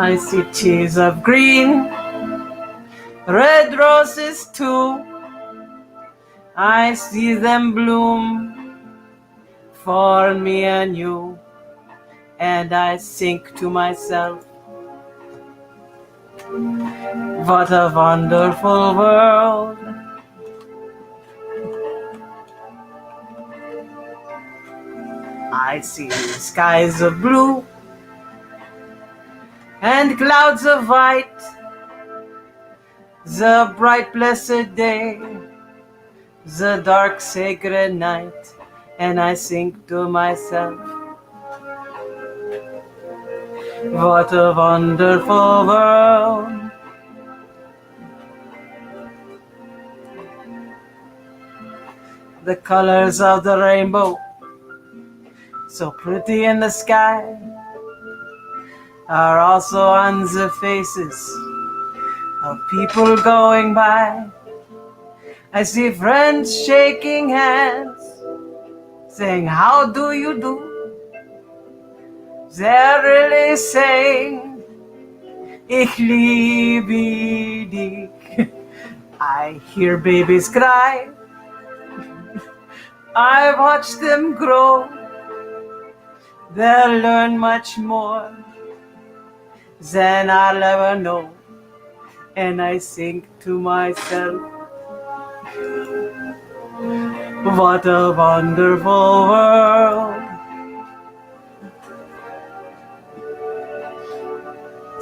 I see trees of green, red roses too. I see them bloom for me and you. And I think to myself, what a wonderful world. I see skies of blue and clouds of white, the bright blessed day, the dark sacred night, and I think to myself, what a wonderful world. The colors of the rainbow, so pretty in the sky, are also on the faces of people going by. I see friends shaking hands, saying, how do you do? They're really saying, ich liebe dich. I hear babies cry, I watch them grow. They'll learn much more than I'll ever know. And I think to myself, what a wonderful world.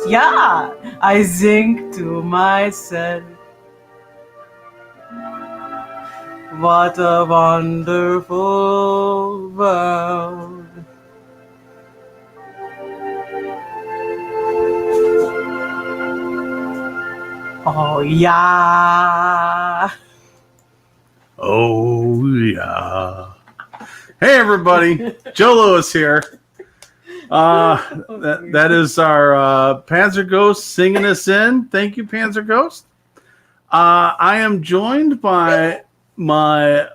Yeah, I think to myself, what a wonderful world. Oh yeah. Oh yeah. Hey everybody, Joe Lewis here. That is our Panzer Ghost singing us in. Thank you, Panzer Ghost. I am joined by my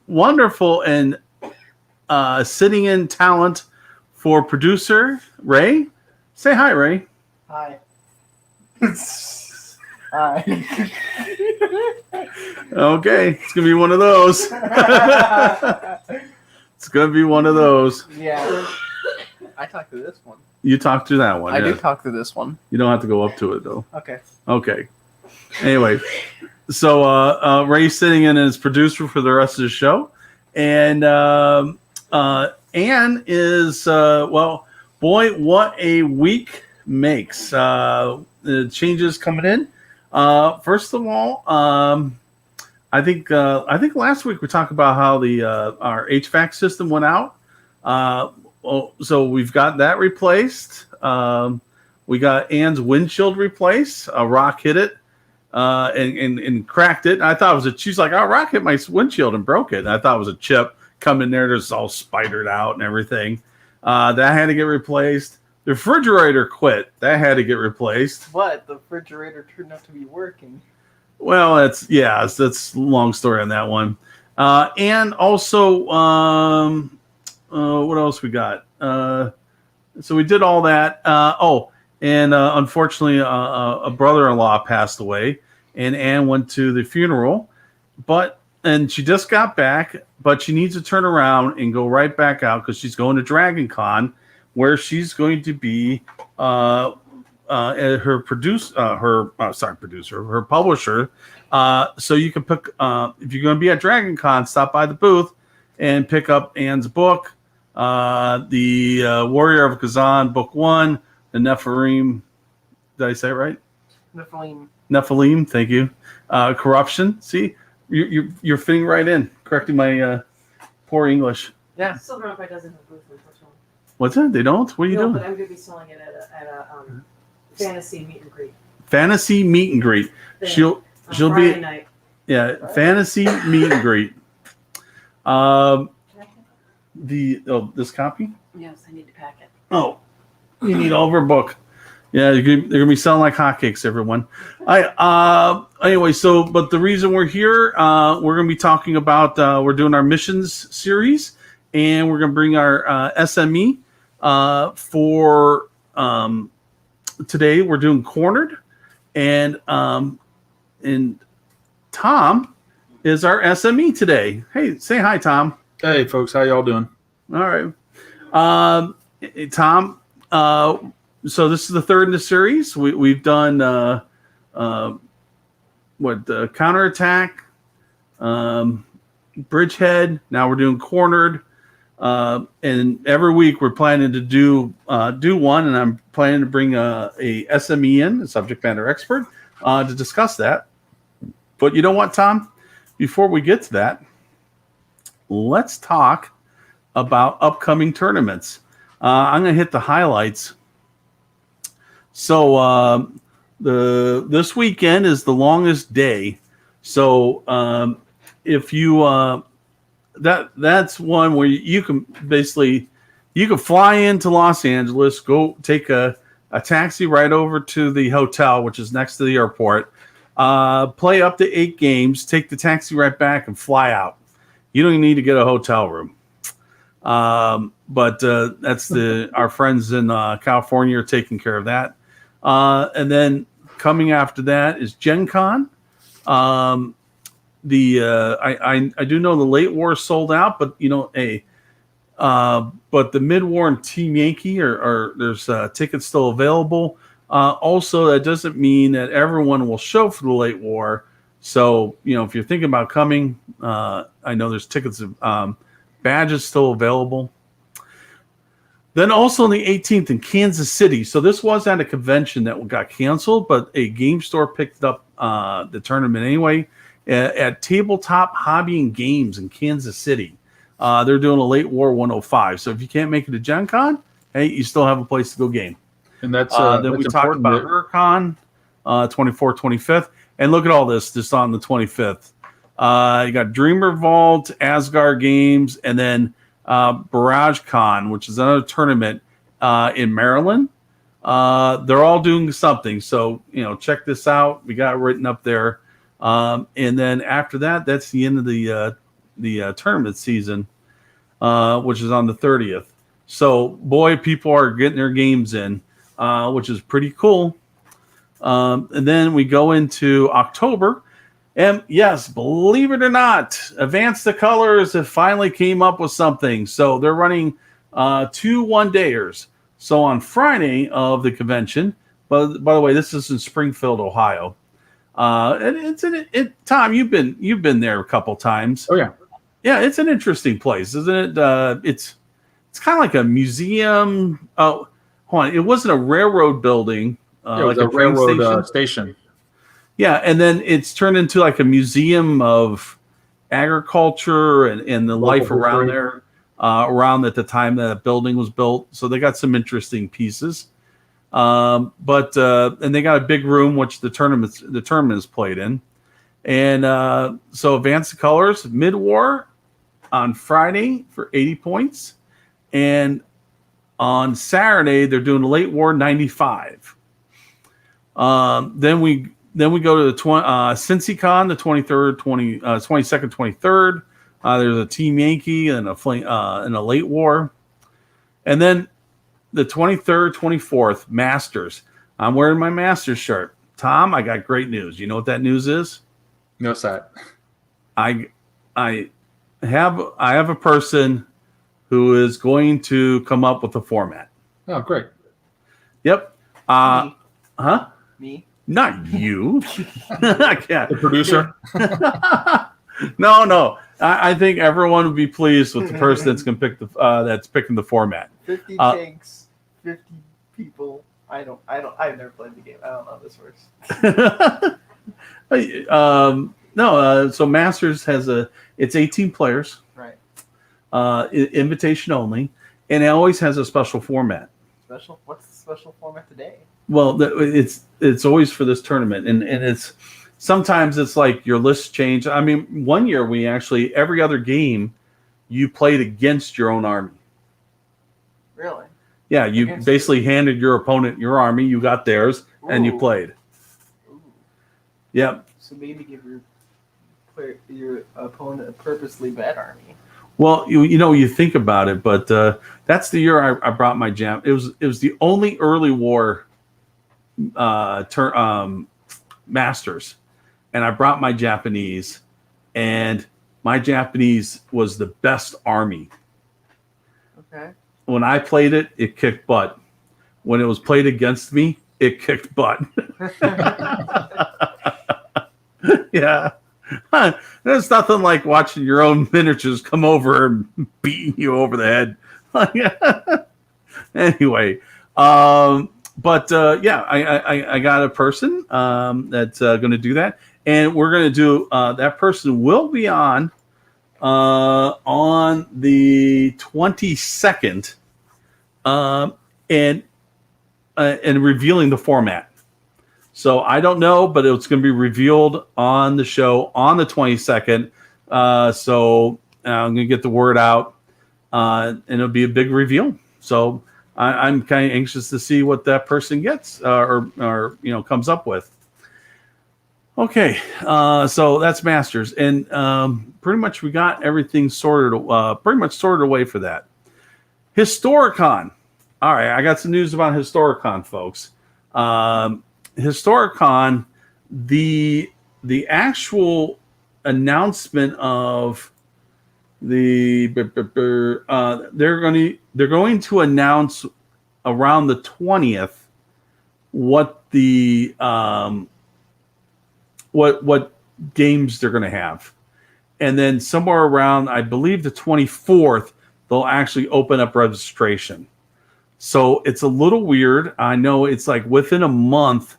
wonderful and sitting in talent for producer Ray. Say hi, Ray. Hi. Hi. Okay, it's gonna be one of those. It's gonna be one of those. Yeah. I talked to this one. You talked to that one. I yeah. do talk to this one. You don't have to go up to it though. Okay. Okay. Anyway, so Ray's sitting in as producer for the rest of the show, and Ann is well, boy, what a week makes. The changes coming in. First of all, I think last week we talked about how the our HVAC system went out. So we've got that replaced. We got Ann's windshield replaced. A rock hit it and cracked it. And I thought it was she's like, oh, rock hit my windshield and broke it. And I thought it was a chip come in there, just all spidered out and everything. That had to get replaced. The refrigerator quit. That had to get replaced. But the refrigerator turned out to be working. Well, that's a long story on that one. And also, what else we got? So we did all that. And unfortunately, a brother-in-law passed away, and Ann went to the funeral. And she just got back, but she needs to turn around and go right back out because she's going to Dragon Con, where she's going to be her publisher. So you can pick if you're going to be at Dragon Con, stop by the booth and pick up Ann's book, the Warrior of Kazan, Book 1, the Nephilim. Did I say it right? Nephilim. Thank you. Corruption. See, you're fitting right in, correcting my poor English. Yeah. Silver Empire doesn't have booth, unfortunately. What's that? They don't? What are you doing? But I'm going to be selling it at a fantasy meet and greet. Fantasy meet and greet. Thing She'll Friday be night. yeah. Fantasy meet and greet. This copy. Yes, I need to pack it. Oh, you need all of her book. Yeah, they're gonna be selling like hotcakes, everyone. Anyway, but the reason we're here, we're gonna be talking about we're doing our missions series, and we're gonna bring our SME for today we're doing Cornered, and Tom is our SME today. Hey, say hi, Tom. Hey, folks, how y'all doing? All right. Hey, Tom, so this is the third in the series. We've done Counterattack, Bridgehead. Now we're doing Cornered. And every week we're planning to do one, and I'm planning to bring a SME in, a subject matter expert, to discuss that. But you know what, Tom? Before we get to that, let's talk about upcoming tournaments. I'm going to hit the highlights. So this weekend is the longest day. So if you that's one where you can basically fly into Los Angeles, go take a taxi right over to the hotel, which is next to the airport, play up to 8 games, take the taxi right back, and fly out. You don't even need to get a hotel room. But that's our friends in California are taking care of that. And then coming after that is Gen Con. I do know the late war is sold out, but but the mid war and Team Yankee are there's tickets still available. Also, that doesn't mean that everyone will show for the late war. So if you're thinking about coming, I know there's tickets, badges still available. Then also on the 18th in Kansas City. So this was at a convention that got canceled, but a game store picked up the tournament anyway. At Tabletop Hobby and Games in Kansas City. They're doing a late war 105. So if you can't make it to Gen Con, hey, you still have a place to go game. And that's then we talked about Huracan, 24th, 25th. And look at all this just on the 25th. You got Dreamer Vault, Asgard Games, and then Barrage Con, which is another tournament in Maryland. They're all doing something. So, check this out. We got it written up there. And then after that, that's the end of the tournament season, which is on the 30th. So, boy, people are getting their games in, which is pretty cool. And then we go into October. And yes, believe it or not, Advance the Colors have finally came up with something. So they're running 2 one-dayers. So on Friday of the convention, but by the way, this is in Springfield, Ohio. And Tom, you've been there a couple times. Oh yeah, it's an interesting place, isn't it? It's kind of like a museum. Oh, hold on, it wasn't a railroad building. It was like a railroad station. Yeah, and then it's turned into like a museum of agriculture and the life around there, around at the time that building was built. So they got some interesting pieces. And they got a big room which the tournament is played in. And so Advance the Colors, mid-war on Friday for 80 points. And on Saturday, they're doing a late war 95. Then we go to the CincyCon, the 23rd, 22nd, 23rd. There's a Team Yankee and a late war. And then the 23rd, 24th, Masters. I'm wearing my Masters shirt. Tom, I got great news. You know what that news is? No side. I have a person who is going to come up with a format. Oh, great. Yep. Me. Huh? Me. Not you. I can't. The producer. No. I think everyone would be pleased with the person that's going to pick that's picking the format. 50 tanks, 50 people. I've never played the game. I don't know how this works. So Masters has it's 18 players. Right. Invitation only, and it always has a special format. Special? What's the special format today? Well, it's always for this tournament, and it's sometimes it's like your list change. I mean, one year we actually every other game you played against your own army. Really? Yeah, you basically handed your opponent your army, you got theirs, and you played. Ooh. Yep. So maybe give your opponent a purposely bad army. Well, you think about it, but that's the year I brought my jam. It was the only early war Masters, and I brought my Japanese, and my Japanese was the best army. Okay. When I played it, it kicked butt. When it was played against me, it kicked butt. Yeah. There's nothing like watching your own miniatures come over and beating you over the head. Anyway, I got a person that's going to do that, and we're going to do that person will be on the 22nd, and revealing the format. So I don't know, but it's going to be revealed on the show on the 22nd. So I'm going to get the word out, and it'll be a big reveal. So I'm kind of anxious to see what that person gets or comes up with. Okay, so that's Masters, and pretty much we got everything sorted away for that. Historicon. All right, I got some news about Historicon, folks. Historicon, the actual announcement of they're going to announce around the 20th what the what games they're going to have, and then somewhere around, I believe, the 24th, they'll actually open up registration. So it's a little weird. I know it's like within a month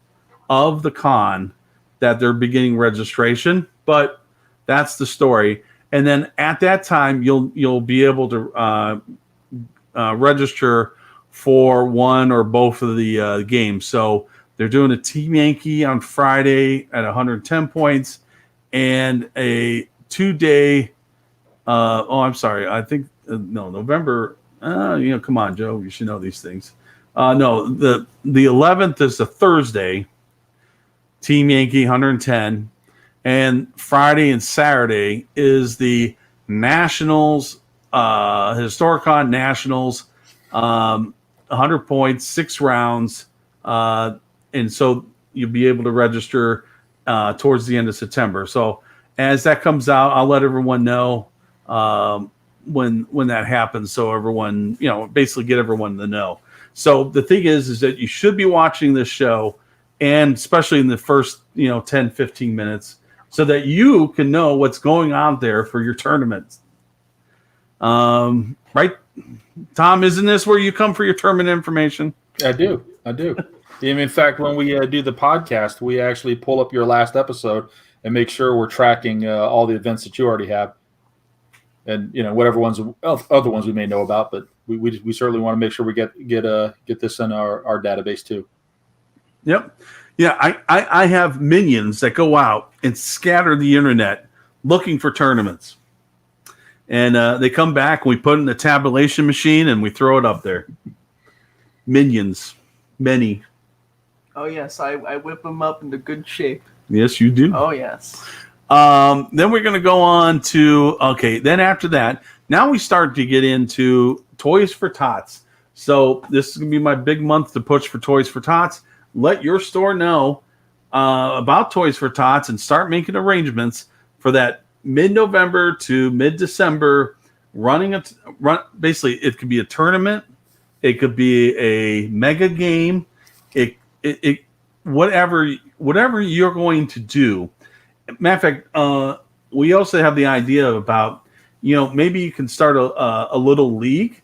of the con that they're beginning registration, but that's the story. And then at that time, you'll be able to register for one or both of the games. So they're doing a Team Yankee on Friday at 110 points, and a 2-day. I'm sorry. I think November. Come on, Joe. You should know these things. No, the 11th is a Thursday. Team Yankee 110, and Friday and Saturday is the Nationals, Historicon Nationals, 100 points, 6 rounds, and so you'll be able to register towards the end of September. So as that comes out, I'll let everyone know when that happens, so everyone, basically get everyone in the know. So the thing is that you should be watching this show, and especially in the first 10, 15 minutes, so that you can know what's going on there for your tournaments. Right, Tom? Isn't this where you come for your tournament information? I do. In fact, when we do the podcast, we actually pull up your last episode and make sure we're tracking all the events that you already have, and whatever other ones we may know about. But we certainly want to make sure we get this in our database too. Yep. Yeah, I have minions that go out and scatter the internet looking for tournaments. And they come back, and we put it in the tabulation machine, and we throw it up there. Minions. Many. Oh, yes, I whip them up into good shape. Yes, you do. Oh, yes. Then we're going to go on to, then after that, now we start to get into Toys for Tots. So this is going to be my big month to push for Toys for Tots. Let your store know about Toys for Tots and start making arrangements for that mid-November to mid-December basically, it could be a tournament. It could be a mega game. Whatever you're going to do. Matter of fact, we also have the idea about, maybe you can start a little league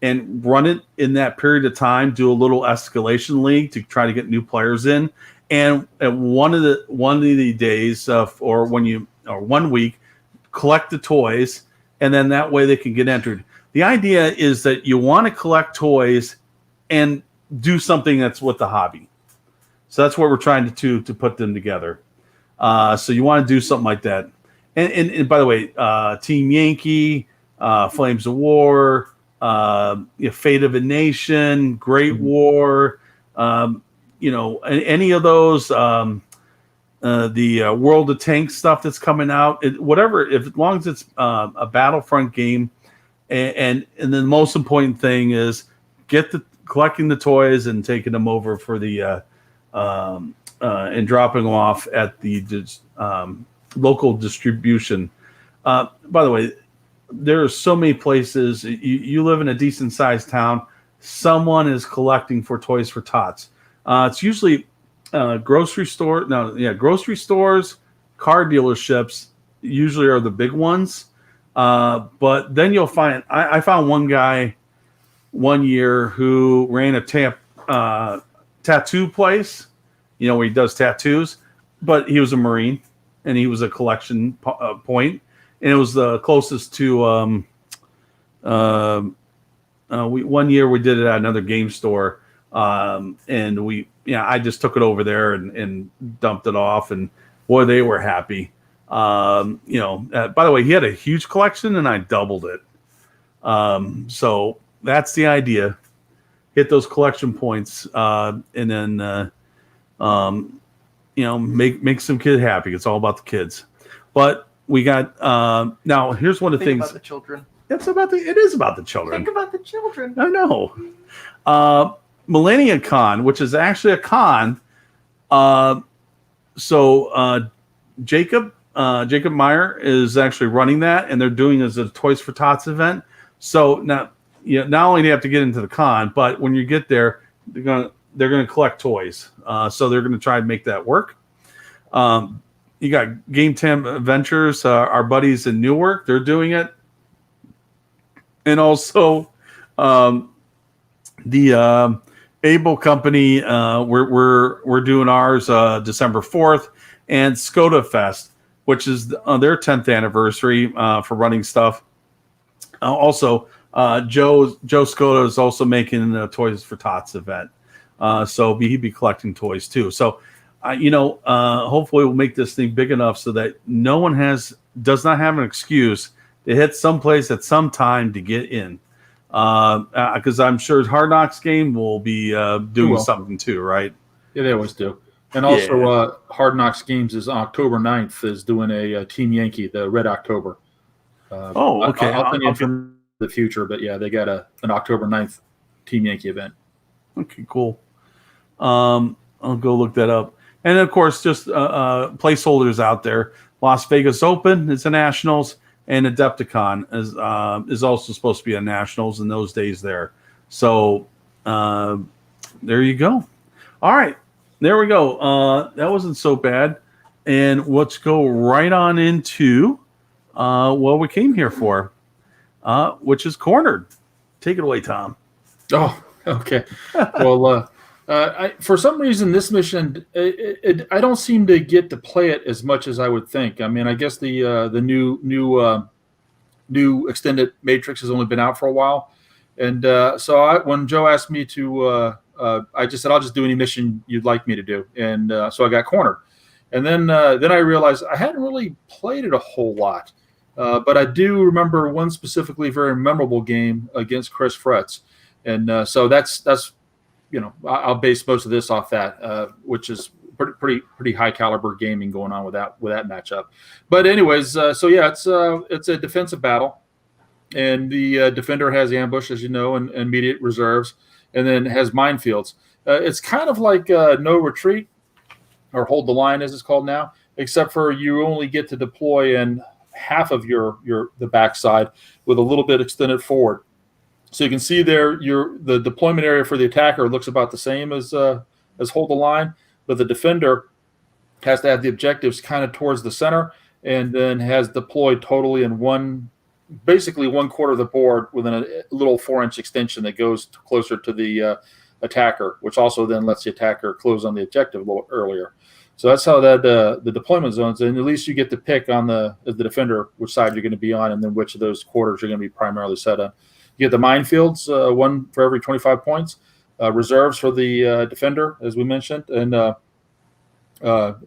and run it in that period of time, do a little escalation league to try to get new players in. And at one of the days or 1 week, collect the toys, and then that way they can get entered. The idea is that you want to collect toys and do something that's with the hobby. So that's what we're trying to put them together. So you want to do something like that. And by the way, Team Yankee, Flames of War, Fate of a Nation, Great War, any of those, the World of Tanks stuff that's coming out, as long as it's a Battlefront game, and then the most important thing is collecting the toys and taking them over for the and dropping them off at the local distribution. By the way, there are so many places. You live in a decent sized town, someone is collecting for Toys for Tots. It's usually grocery stores, car dealerships usually are the big ones. But then you'll find, I found one guy one year who ran a tattoo place, where he does tattoos, but he was a Marine and he was a collection point, and it was the closest to, one year we did it at another game store. And I just took it over there and dumped it off, and boy, they were happy. By the way, he had a huge collection and I doubled it. So that's the idea. Hit those collection points, and then, make some kid happy. It's all about the kids. But we got, now here's one of the Think things. about the children. It is about the children. Think about the children. I know. Millennia Con, which is actually a con. Jacob Meyer is actually running that, and they're doing it as a Toys for Tots event. So now, not only do you have to get into the con, but when you get there, they're gonna collect toys. So they're gonna try and make that work. You got Game 10 Adventures, our buddies in Newark, they're doing it. And also, the Able Company, we're doing ours December 4th, and Skoda Fest, which is their 10th anniversary for running stuff. Also, Joe Skoda is also making the Toys for Tots event, so he'd be collecting toys too. So, hopefully we'll make this thing big enough so that no one does not have an excuse to hit someplace at some time to get in. Because I'm sure Hard Knocks game will be doing something too, right? Yeah, they always do. And also, Hard Knocks Games is October 9th is doing a Team Yankee, the Red October. Okay. I'll send you from the future, but yeah, they got an October 9th Team Yankee event. Okay, cool. I'll go look that up. And of course, just placeholders out there. Las Vegas Open is a Nationals, and Adepticon is also supposed to be a Nationals in those days there. So there you go. All right. There we go. That wasn't so bad. And let's go right on into what we came here for, which is Cornered. Take it away, Tom. Oh, okay. Well, for some reason, this mission, I don't seem to get to play it as much as I would think. I mean, I guess the new extended Matrix has only been out for a while. And so when Joe asked me to, I just said, I'll just do any mission you'd like me to do. And so I got Cornered. And then I realized I hadn't really played it a whole lot. But I do remember one specifically very memorable game against Chris Fretz. And so that's I'll base most of this off that, which is pretty high caliber gaming going on with that matchup. But anyways, it's a defensive battle, and the defender has ambush, as you know, and immediate reserves, and then has minefields. It's kind of like no retreat, or hold the line as it's called now, except for you only get to deploy in half of the backside with a little bit extended forward. So you can see there, the deployment area for the attacker looks about the same as hold the line, but the defender has to have the objectives kind of towards the center, and then has deployed totally in basically one quarter of the board within a little 4-inch extension that goes closer to the attacker, which also then lets the attacker close on the objective a little earlier. So that's how the deployment zones, and at least you get to pick on as the defender which side you're going to be on, and then which of those quarters you're going to be primarily set on. You get the minefields, one for every 25 points, reserves for the defender, as we mentioned, and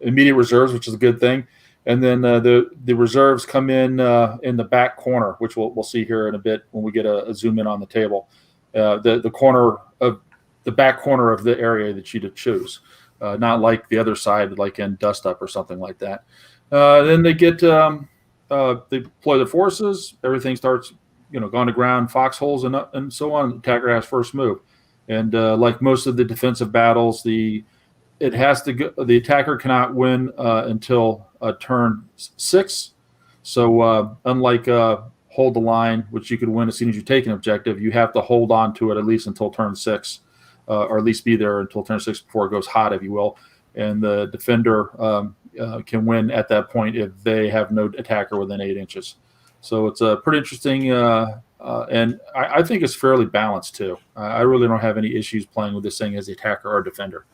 immediate reserves, which is a good thing. And then the reserves come in the back corner, which we'll see here in a bit when we get a zoom in on the table. The corner of the back corner of the area that you choose, not like the other side, like in Dust Up or something like that. Then they get they deploy the forces. Everything starts going to ground, foxholes, and so on. The attacker has first move. And like most of the defensive battles, the it has to go. The attacker cannot win until turn 6. So unlike hold the line, which you could win as soon as you take an objective, you have to hold on to it at least until turn 6, or at least be there until turn 6 before it goes hot, if you will. And the defender can win at that point if they have no attacker within 8 inches. So it's pretty interesting, and I think it's fairly balanced too. I really don't have any issues playing with this thing as the attacker or defender.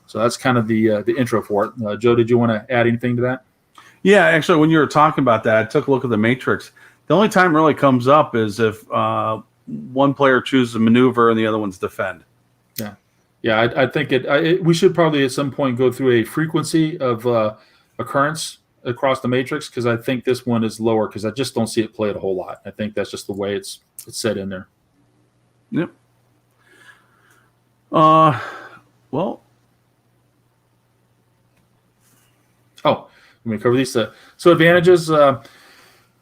So that's kind of the intro for it. Joe, did you want to add anything to that? Yeah, actually, when you were talking about that, I took a look at the Matrix. The only time it really comes up is if one player chooses a maneuver and the other one's defend. Yeah, I think we should probably at some point go through a frequency of occurrence across the Matrix, because I think this one is lower because I just don't see it played a whole lot. I think that's just the way it's set in there. Yep. Well. Oh, let me cover these. So advantages.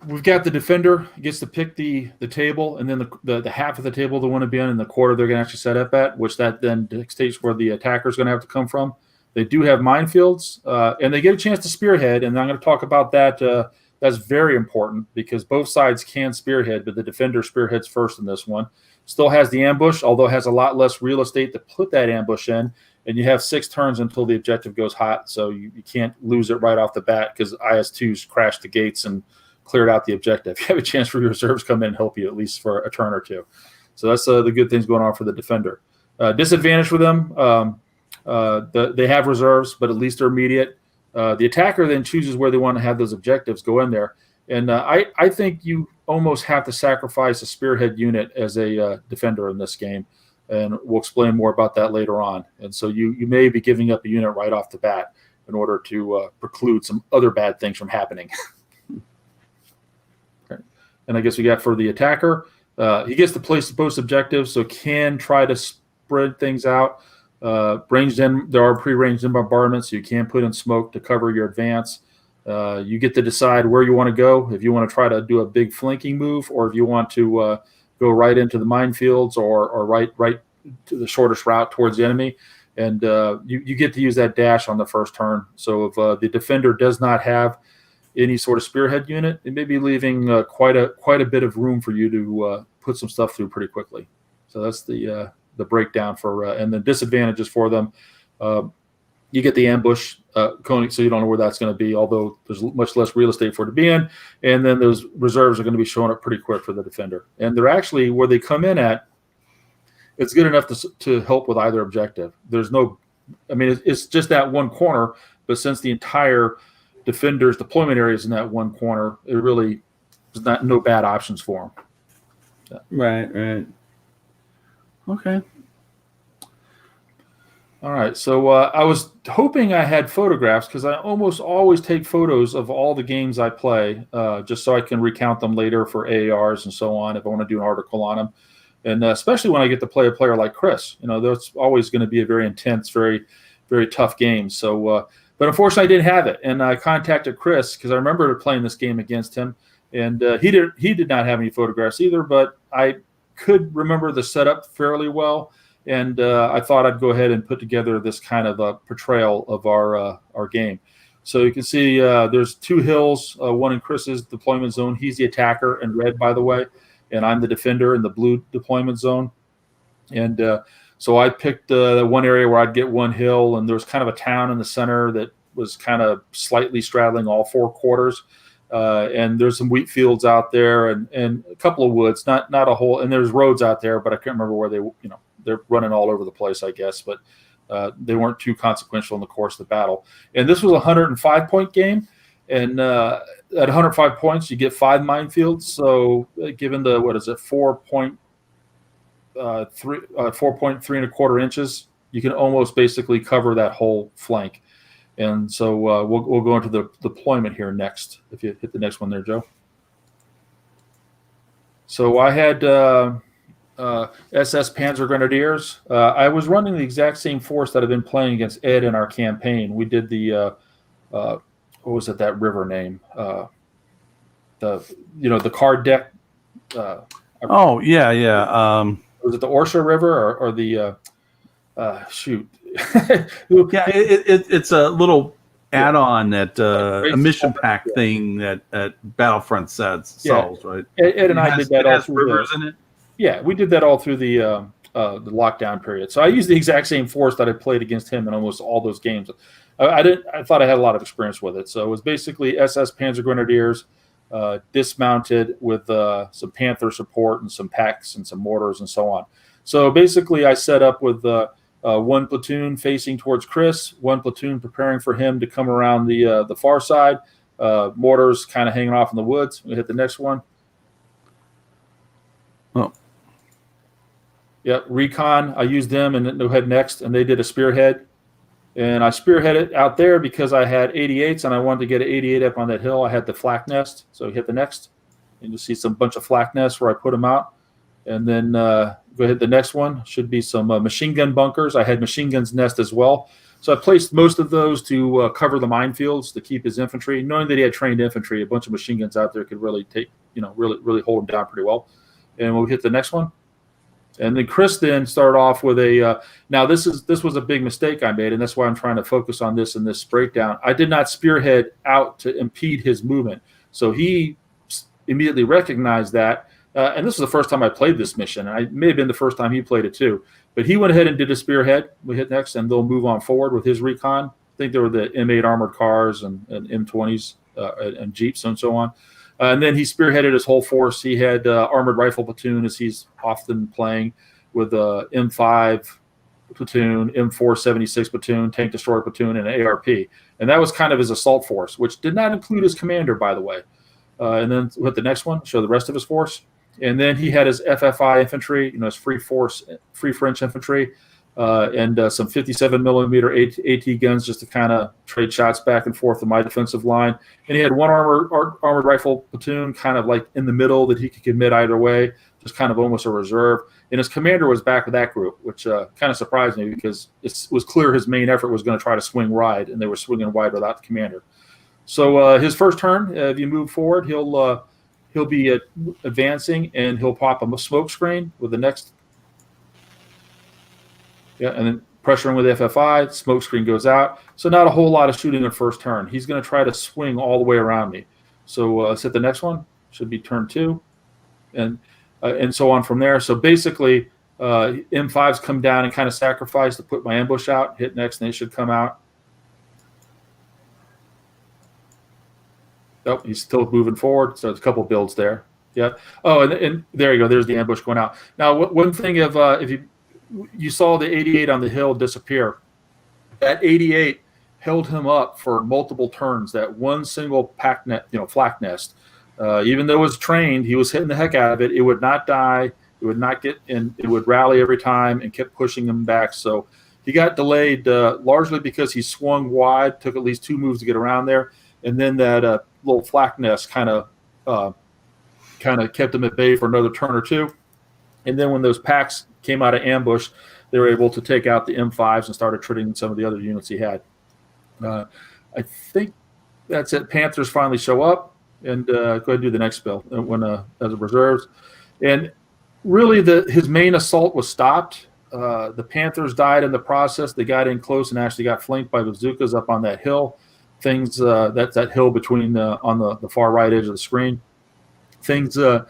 We've got the defender gets to pick the table, and then the half of the table they want to be on, and the quarter they're going to actually set up at, which that then dictates where the attacker is going to have to come from. They do have minefields, and they get a chance to spearhead, and I'm going to talk about that. That's very important because both sides can spearhead, but the defender spearheads first in this one. Still has the ambush, although has a lot less real estate to put that ambush in, and you have 6 turns until the objective goes hot, so you can't lose it right off the bat because IS-2s crashed the gates and cleared out the objective. You have a chance for your reserves to come in and help you at least for a turn or two. So that's the good things going on for the defender. Disadvantage for them, they have reserves, but at least they're immediate. The attacker then chooses where they want to have those objectives go in there. And I think you almost have to sacrifice a spearhead unit as a defender in this game. And we'll explain more about that later on. And so you may be giving up a unit right off the bat in order to preclude some other bad things from happening. Okay. And I guess we got for the attacker, he gets to place both objectives, so can try to spread things out. Ranged in, there are pre-ranged in bombardments, so you can put in smoke to cover your advance. You get to decide where you want to go, if you want to try to do a big flanking move, or if you want to go right into the minefields or right to the shortest route towards the enemy. And you get to use that dash on the first turn. So if the defender does not have any sort of spearhead unit, it may be leaving quite a bit of room for you to put some stuff through pretty quickly. So that's the breakdown for and the disadvantages for them. You get the ambush coning, so you don't know where that's going to be, although there's much less real estate for it to be in. And then those reserves are going to be showing up pretty quick for the defender. And they're actually where they come in at, it's good enough to help with either objective. There's no, I mean, it's just that one corner, but since the entire defender's deployment area is in that one corner, it really is no bad options for them. Right. Okay. All right. So I was hoping I had photographs because I almost always take photos of all the games I play just so I can recount them later for AARs and so on if I want to do an article on them. And especially when I get to play a player like Chris, that's always going to be a very intense, very, very tough game. So, but unfortunately, I didn't have it. And I contacted Chris because I remember playing this game against him. And he did not have any photographs either, but I could remember the setup fairly well. And I thought I'd go ahead and put together this kind of a portrayal of our game. So you can see there's 2 hills, one in Chris's deployment zone. He's the attacker in red, by the way. And I'm the defender in the blue deployment zone. And so I picked one area where I'd get one hill, and there was kind of a town in the center that was kind of slightly straddling all 4 quarters. And there's some wheat fields out there and a couple of woods, not a whole, and there's roads out there, but I can't remember where they're running all over the place, I guess, but they weren't too consequential in the course of the battle. And this was a 105-point game. And at 105 points, you get 5 minefields. So given the, 4.3 4.3 inches, you can almost basically cover that whole flank. And so we'll go into the deployment here next. If you hit the next one there, Joe. So I had SS Panzer Grenadiers. I was running the exact same force that I've been playing against Ed in our campaign. We did the what was it, that river name? The card deck. Oh yeah. Was it the Orsha River or the shoot? Yeah, it's a little add-on that a mission pack thing that Battlefront sells, right? Ed and I did that it all has through rivers in it. Yeah, we did that all through the lockdown period. So I used the exact same force that I played against him in almost all those games. I thought I had a lot of experience with it. So it was basically SS Panzer Grenadiers, dismounted with some Panther support and some PACs and some mortars and so on. So basically, I set up with one platoon facing towards Chris, one platoon preparing for him to come around the far side. Mortars kind of hanging off in the woods. We hit the next one. Oh. Yep, recon. I used them and no head next, and they did a spearhead. And I spearheaded out there because I had 88s and I wanted to get an 88 up on that hill. I had the flak nest, so hit the next. And you'll see some bunch of flak nests where I put them out. And then go ahead, the next one should be some machine gun bunkers. I had machine guns nest as well. So I placed most of those to cover the minefields to keep his infantry. Knowing that he had trained infantry, a bunch of machine guns out there could really really hold him down pretty well. And we'll hit the next one. And then Chris then started off with a. Now this was a big mistake I made, and that's why I'm trying to focus on this in this breakdown. I did not spearhead out to impede his movement, so he immediately recognized that. And this was the first time I played this mission. And it may have been the first time he played it too. But he went ahead and did a spearhead. We hit next, and they'll move on forward with his recon. I think there were the M8 armored cars and M20s and Jeeps and so on. And then he spearheaded his whole force. He had armored rifle platoon, as he's often playing, with M5 platoon, M476 platoon, tank destroyer platoon, and an ARP. And that was kind of his assault force, which did not include his commander, by the way. And then with the next one, show the rest of his force. And then he had his FFI infantry, his free French infantry, and some 57 millimeter AT guns just to kind of trade shots back and forth in my defensive line. And he had one armored rifle platoon kind of like in the middle that he could commit either way, just kind of almost a reserve. And his commander was back with that group, which kind of surprised me because it was clear his main effort was going to try to swing wide, and they were swinging wide without the commander. So his first turn, if you move forward, he'll be advancing, and he'll pop a smoke screen with the next. Yeah, and then pressuring with FFI, smoke screen goes out. So not a whole lot of shooting in the first turn. He's going to try to swing all the way around me. So let's hit the next one. Should be turn 2, and so on from there. So basically, M5s come down and kind of sacrifice to put my ambush out. Hit next, and they should come out. Oh, he's still moving forward. So there's a couple builds there. Yeah. Oh, and there you go. There's the ambush going out. Now, one thing if you saw the 88 on the hill disappear, that 88 held him up for multiple turns. That one single flak nest. Even though it was trained, he was hitting the heck out of it. It would not die. It would not get in. It would rally every time and kept pushing him back. So he got delayed largely because he swung wide, took at least 2 moves to get around there. And then that little flak nest kind of kept him at bay for another turn or 2. And then when those packs came out of ambush, they were able to take out the M5s and started treating some of the other units he had. I think that's it. Panthers finally show up, and go ahead and do the next bill as a reserves. And really, his main assault was stopped. The Panthers died in the process. They got in close and actually got flanked by bazookas up on that hill. That's that hill between on the far right edge of the screen. Things that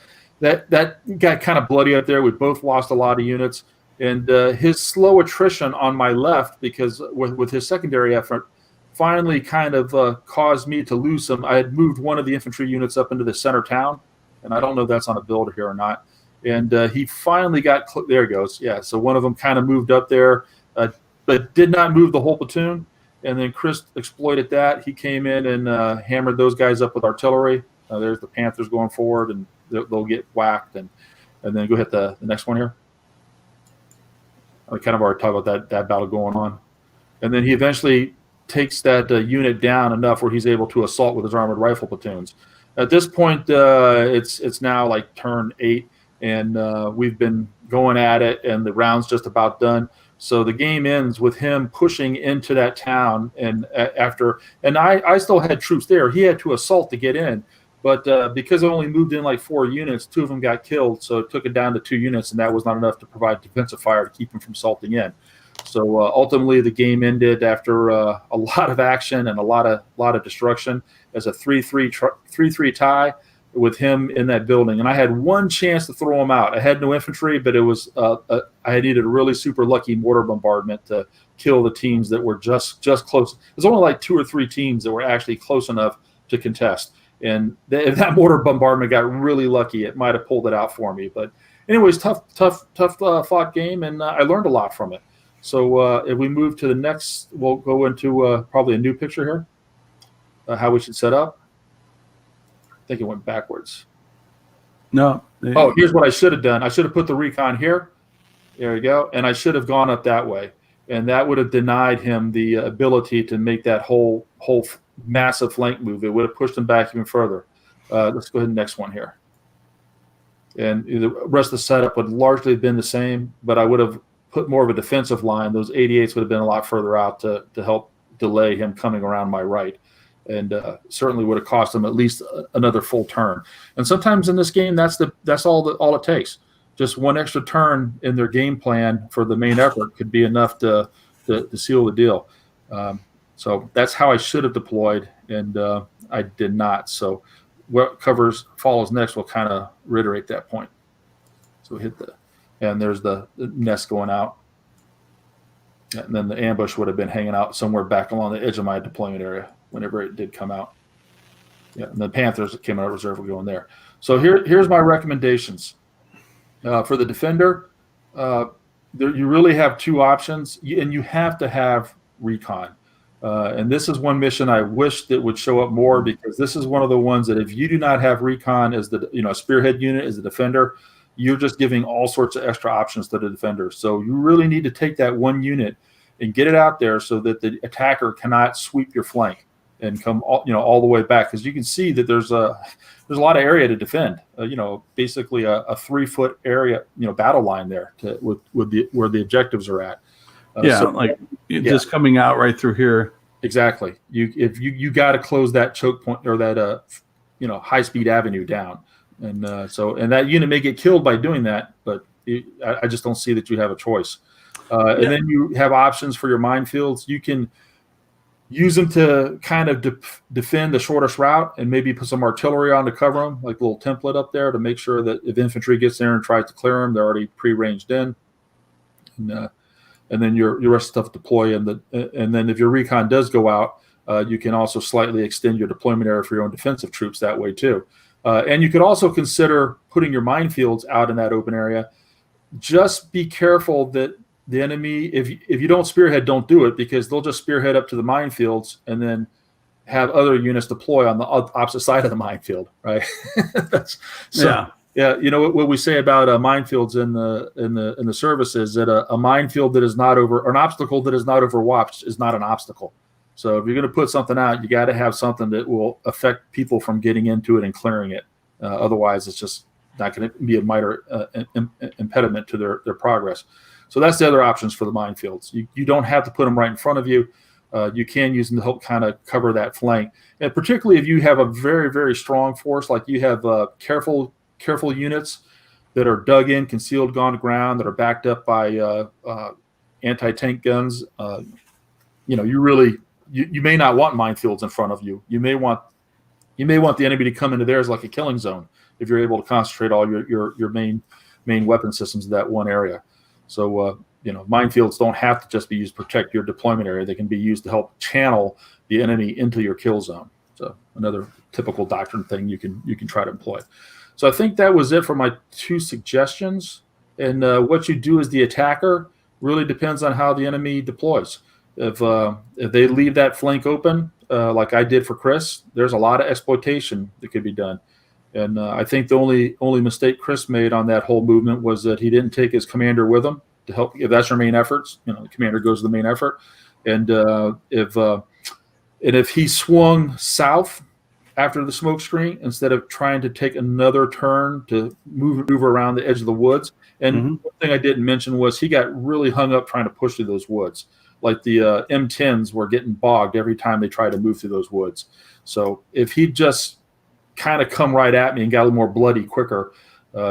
got kind of bloody up there. We both lost a lot of units, and his slow attrition on my left, because with his secondary effort, finally kind of caused me to lose some. I had moved one of the infantry units up into the center town, and I don't know if that's on a builder here or not. And he finally got there. It goes, yeah. So one of them kind of moved up there, but did not move the whole platoon. And then Chris exploited that. He came in and hammered those guys up with artillery. There's the Panthers going forward, and they'll get whacked. And then go hit the next one here. I kind of already talked about that battle going on. And then he eventually takes that unit down enough where he's able to assault with his armored rifle platoons. At this point, it's now like turn 8, and we've been going at it, and the round's just about done. So the game ends with him pushing into that town, and I still had troops there. He had to assault to get in, but because I only moved in like 4 units, 2 of them got killed, so it took it down to 2 units, and that was not enough to provide defensive fire to keep him from salting in. So ultimately, the game ended after a lot of action and a lot of destruction as a 3-3 tie with him in that building. And I had one chance to throw him out. I had no infantry, but it was I had needed a really super lucky mortar bombardment to kill the teams that were just close. There's only like 2 or 3 teams that were actually close enough to contest. And if that mortar bombardment got really lucky, it might have pulled it out for me. But anyways, tough fought game, and I learned a lot from it. So if we move to the next, we'll go into probably a new picture here, how we should set up. I think it went backwards. No. Oh, here's what I should have done. I should have put the recon here. There we go. And I should have gone up that way. And that would have denied him the ability to make that whole massive flank move. It would have pushed him back even further. Let's go ahead and next one here. And the rest of the setup would largely have been the same, but I would have put more of a defensive line. Those 88s would have been a lot further out to help delay him coming around my right. And certainly would have cost him at least another full turn. And sometimes in this game, that's all it takes. Just one extra turn in their game plan for the main effort could be enough to seal the deal. So that's how I should have deployed, and I did not. So what follows next will kind of reiterate that point. So we hit and there's the nest going out. And then the ambush would have been hanging out somewhere back along the edge of my deployment area whenever it did come out. Yeah, and the Panthers that came out of reserve were going there. So here's my recommendations. For the defender, you really have 2 options, and you have to have recon. And this is one mission I wish that would show up more, because this is one of the ones that if you do not have recon as a spearhead unit as a defender, you're just giving all sorts of extra options to the defender. So you really need to take that one unit and get it out there so that the attacker cannot sweep your flank and come all the way back, because you can see that there's a lot of area to defend. Basically a 3-foot area, battle line there where the objectives are at. Just coming out right through here. Exactly. You got to close that choke point or that high speed avenue down, and that unit may get killed by doing that, but I just don't see that you have a choice. And then you have options for your minefields. You can use them to kind of defend the shortest route, and maybe put some artillery on to cover them, like a little template up there to make sure that if infantry gets there and tries to clear them, they're already pre-ranged in. And then your rest of stuff deploy, and then if your recon does go out, you can also slightly extend your deployment area for your own defensive troops that way too. And you could also consider putting your minefields out in that open area. Just be careful that the enemy, if you don't spearhead, don't do it, because they'll just spearhead up to the minefields and then have other units deploy on the opposite side of the minefield, right? Yeah, what we say about minefields in the service is that a minefield that is not over, or an obstacle that is not overwatched is not an obstacle. So if you're going to put something out, you got to have something that will affect people from getting into it and clearing it. Otherwise, it's just not going to be a minor impediment to their progress. So that's the other options for the minefields. You don't have to put them right in front of you. You can use them to help kind of cover that flank, and particularly if you have a very, very strong force, like you have careful units that are dug in, concealed, gone to ground, that are backed up by anti-tank guns. You may not want minefields in front of you. You may want the enemy to come into theirs like a killing zone if you're able to concentrate all your main weapon systems in that one area. So minefields don't have to just be used to protect your deployment area. They can be used to help channel the enemy into your kill zone. So another typical doctrine thing you can try to employ. So I think that was it for my 2 suggestions. And what you do as the attacker really depends on how the enemy deploys. If they leave that flank open, like I did for Chris, there's a lot of exploitation that could be done. And I think the only mistake Chris made on that whole movement was that he didn't take his commander with him to help. If that's your main efforts, the commander goes to the main effort. And if he swung south after the smoke screen instead of trying to take another turn to move around the edge of the woods. And one thing I didn't mention was he got really hung up trying to push through those woods. Like the M10s were getting bogged every time they tried to move through those woods. So if he'd just kind of come right at me and got a little more bloody quicker,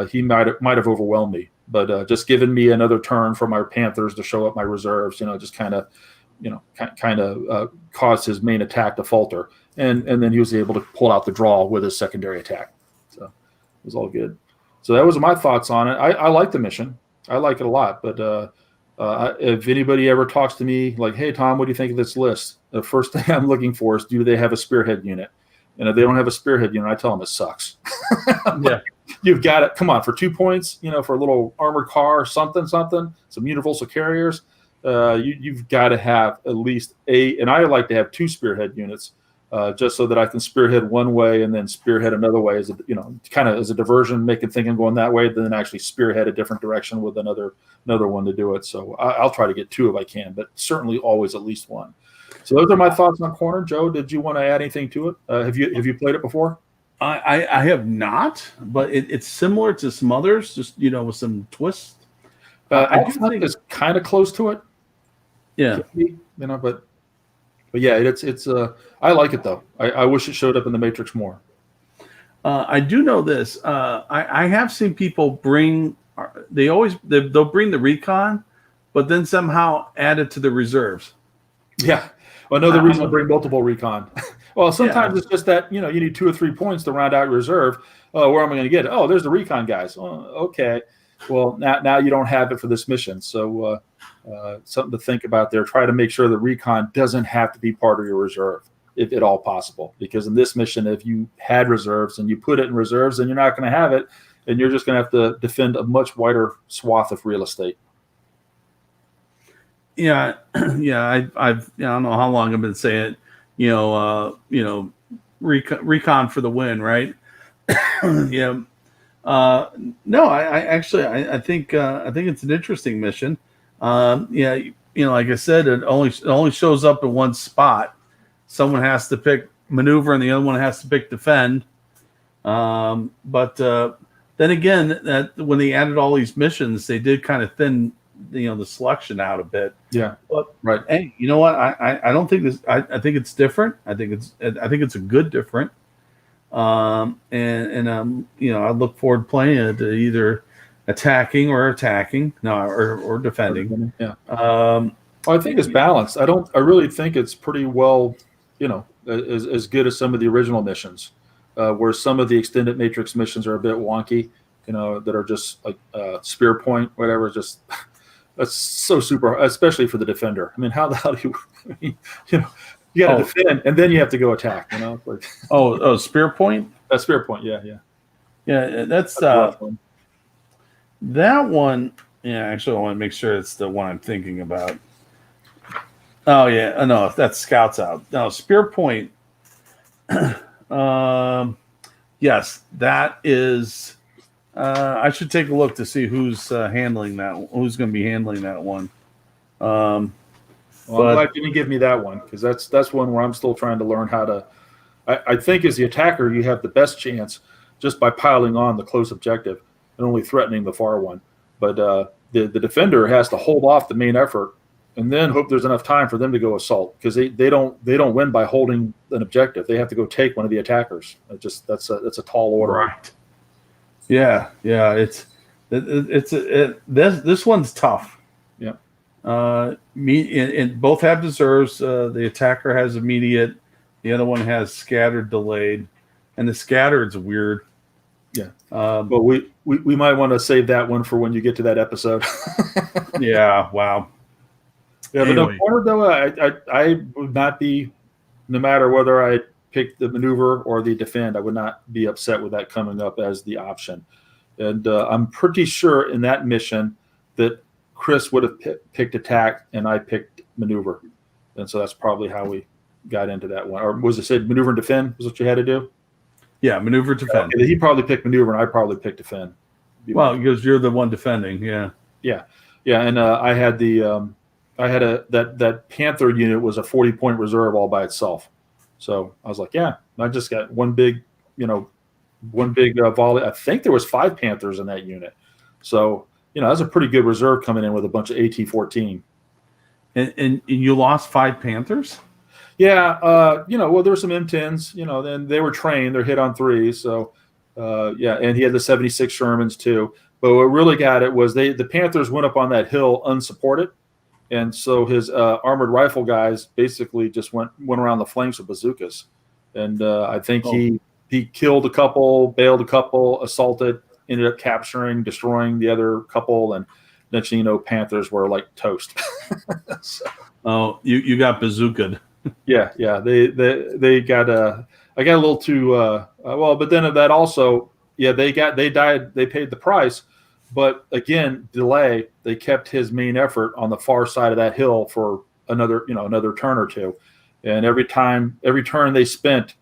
he might have overwhelmed me. but just giving me another turn for my Panthers to show up my reserves, just kind of, caused his main attack to falter, and then he was able to pull out the draw with his secondary attack. So it was all good. So that was my thoughts on it. I like the mission. I like it a lot, but if anybody ever talks to me like, hey, Tom, what do you think of this list? The first thing I'm looking for is, do they have a spearhead unit? And if they don't have a spearhead unit, I tell them it sucks. Yeah. You've got it. Come on, for 2 points, for a little armored car, something, some universal carriers, you've got to have at least and I like to have 2 spearhead units, just so that I can spearhead one way and then spearhead another way, as kind of as a diversion, making thinking going that way, then actually spearhead a different direction with another one to do it. So I'll try to get 2 if I can, but certainly always at least 1. So those are my thoughts on Corner. Joe, did you want to add anything to it? Have you played it before? I have not, but it's similar to some others, just with some twists. I do think it's kind of close to it. Yeah, but yeah, it's I like it though. I wish it showed up in the Matrix more. I do know this. I have seen people bring. They'll bring the recon, but then somehow add it to the reserves. Yeah. Well, another reason to bring multiple recon. Well, sometimes it's just that, you need 2 or 3 points to round out your reserve. Where am I going to get it? Oh, there's the recon guys. Okay. Well, now you don't have it for this mission. So something to think about there. Try to make sure the recon doesn't have to be part of your reserve, if at all possible. Because in this mission, if you had reserves and you put it in reserves, then you're not going to have it. And you're just going to have to defend a much wider swath of real estate. Yeah, yeah. I don't know how long I've been saying it. Recon for the win, right? Yeah. No, I think it's an interesting mission. Yeah, like I said, it only shows up in one spot. Someone has to pick maneuver, and the other one has to pick defend. But then again, that when they added all these missions, they did kind of thin the selection out a bit. Yeah. But right. Hey, you know what? I don't think this. I think it's different. I think it's a good different. I look forward to playing it, either attacking or defending. Yeah. I think it's balanced. I really think it's pretty well, as good as some of the original missions, where some of the extended Matrix missions are a bit wonky, that are just like spear point, whatever. Just that's so super, especially for the defender. I mean, how the hell do you, you got to defend and then you have to go attack. Like, spear point. Spear point. Yeah. That's that one. Yeah, actually, I want to make sure it's the one I'm thinking about. Oh yeah, no, that's Scouts Out. No, spear point. Yes, that is. I should take a look to see who's handling that. Who's going to be handling that one? I'm glad you didn't give me that one, because that's one where I'm still trying to learn how to. I think as the attacker, you have the best chance just by piling on the close objective and only threatening the far one. But the defender has to hold off the main effort and then hope there's enough time for them to go assault, because they don't win by holding an objective. They have to go take one of the attackers. That's a tall order. Right. Yeah. This one's tough. Yeah. And both have deserves. The attacker has immediate. The other one has scattered, delayed, and the scattered's weird. Yeah. But we might want to save that one for when you get to that episode. Yeah. Wow. Yeah, but anyway. No, though, I would not be, no matter whether I pick the maneuver or the defend, I would not be upset with that coming up as the option. And I'm pretty sure in that mission that Chris would have picked attack and I picked maneuver. And so that's probably how we got into that one. Or was it said maneuver and defend was what you had to do? Yeah, maneuver, defend. He probably picked maneuver and I probably picked defend. Well, because you're the one defending, yeah. Yeah. And I had that Panther unit was a 40-point reserve all by itself. So I was like, yeah, I just got one big volley. I think there was 5 Panthers in that unit. So, that's a pretty good reserve coming in with a bunch of AT-14. And you lost 5 Panthers? Yeah. Well, there were some M10s, then they were trained. They're hit on 3. So, and he had the 76 Shermans too. But what really got it was the Panthers went up on that hill unsupported, and so his armored rifle guys basically just went around the flanks with bazookas, and I think he killed a couple, bailed a couple, assaulted, ended up capturing, destroying the other couple, and next thing you know, Panthers were like toast. So, Oh, you got bazookaed. yeah, they got I got a little too well, but then that also, yeah, they died, they paid the price, but again, delay. They kept his main effort on the far side of that hill for another turn or two, and every turn they spent,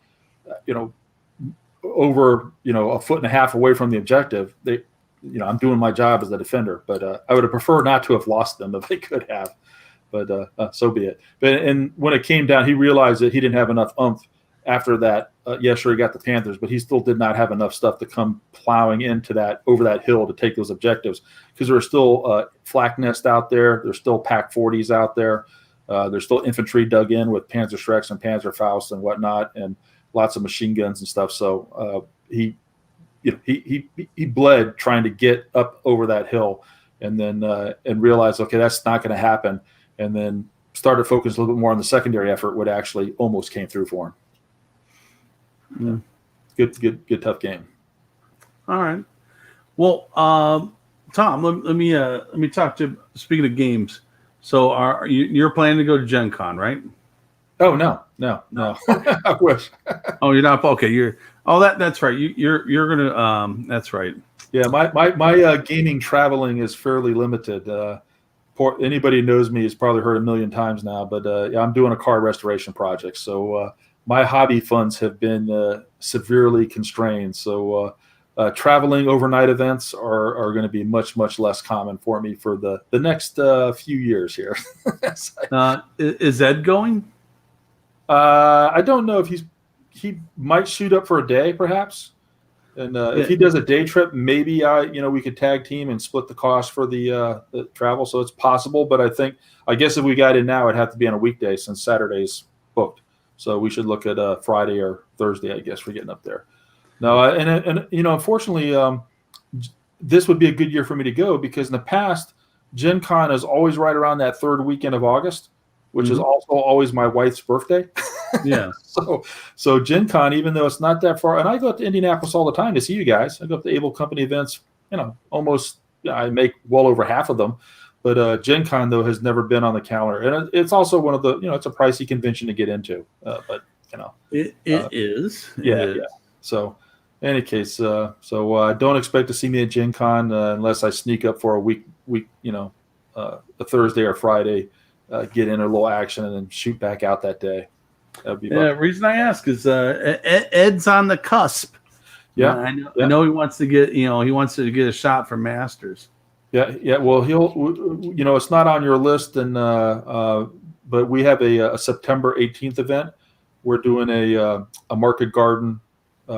over a foot and a half away from the objective, I'm doing my job as the defender, but I would have preferred not to have lost them if they could have, but so be it. And when it came down, he realized that he didn't have enough oomph after that. Sure, he got the Panthers, but he still did not have enough stuff to come plowing over that hill to take those objectives, because there are still flak nests out there. There's still Pack 40s out there. There's still infantry dug in with Panzerschrecks and Panzerfaust and whatnot, and lots of machine guns and stuff. So he bled trying to get up over that hill, and then and realized, okay, that's not going to happen, and then started focusing a little bit more on the secondary effort, what actually almost came through for him. Yeah. Good tough game. All right. Well, Tom, let me talk to. Speaking of games, so you're planning to go to Gen Con, right? Oh no. I wish. Oh, you're not. Okay, that's right. You're gonna. That's right. Yeah, my gaming traveling is fairly limited. Anybody who knows me has probably heard a million times now, but I'm doing a car restoration project, so my hobby funds have been severely constrained. So traveling overnight events are going to be much less common for me for the next few years here. Is Ed going? I don't know if he might shoot up for a day, perhaps. And if he does a day trip, maybe we could tag team and split the cost for the travel. So it's possible, but I guess if we got in now, it'd have to be on a weekday since Saturday's booked. So we should look at Friday or Thursday, I guess, for getting up there. No, and unfortunately, this would be a good year for me to go, because in the past, Gen Con is always right around that third weekend of August, which is also always my wife's birthday. Yeah. So Gen Con, even though it's not that far, and I go up to Indianapolis all the time to see you guys. I go up to Able Company events, I make well over half of them. But Gen Con, though, has never been on the calendar. And it's also one of the, it's a pricey convention to get into. It is. Yeah. So in any case, don't expect to see me at Gen Con unless I sneak up for a week, a Thursday or Friday, get in a little action and then shoot back out that day. That'd be the reason I ask is Ed's on the cusp. Yeah, I know he wants to get a shot for Masters. Yeah. Well, he'll it's not on your list, and but we have a September 18th event. We're doing a Market Garden. We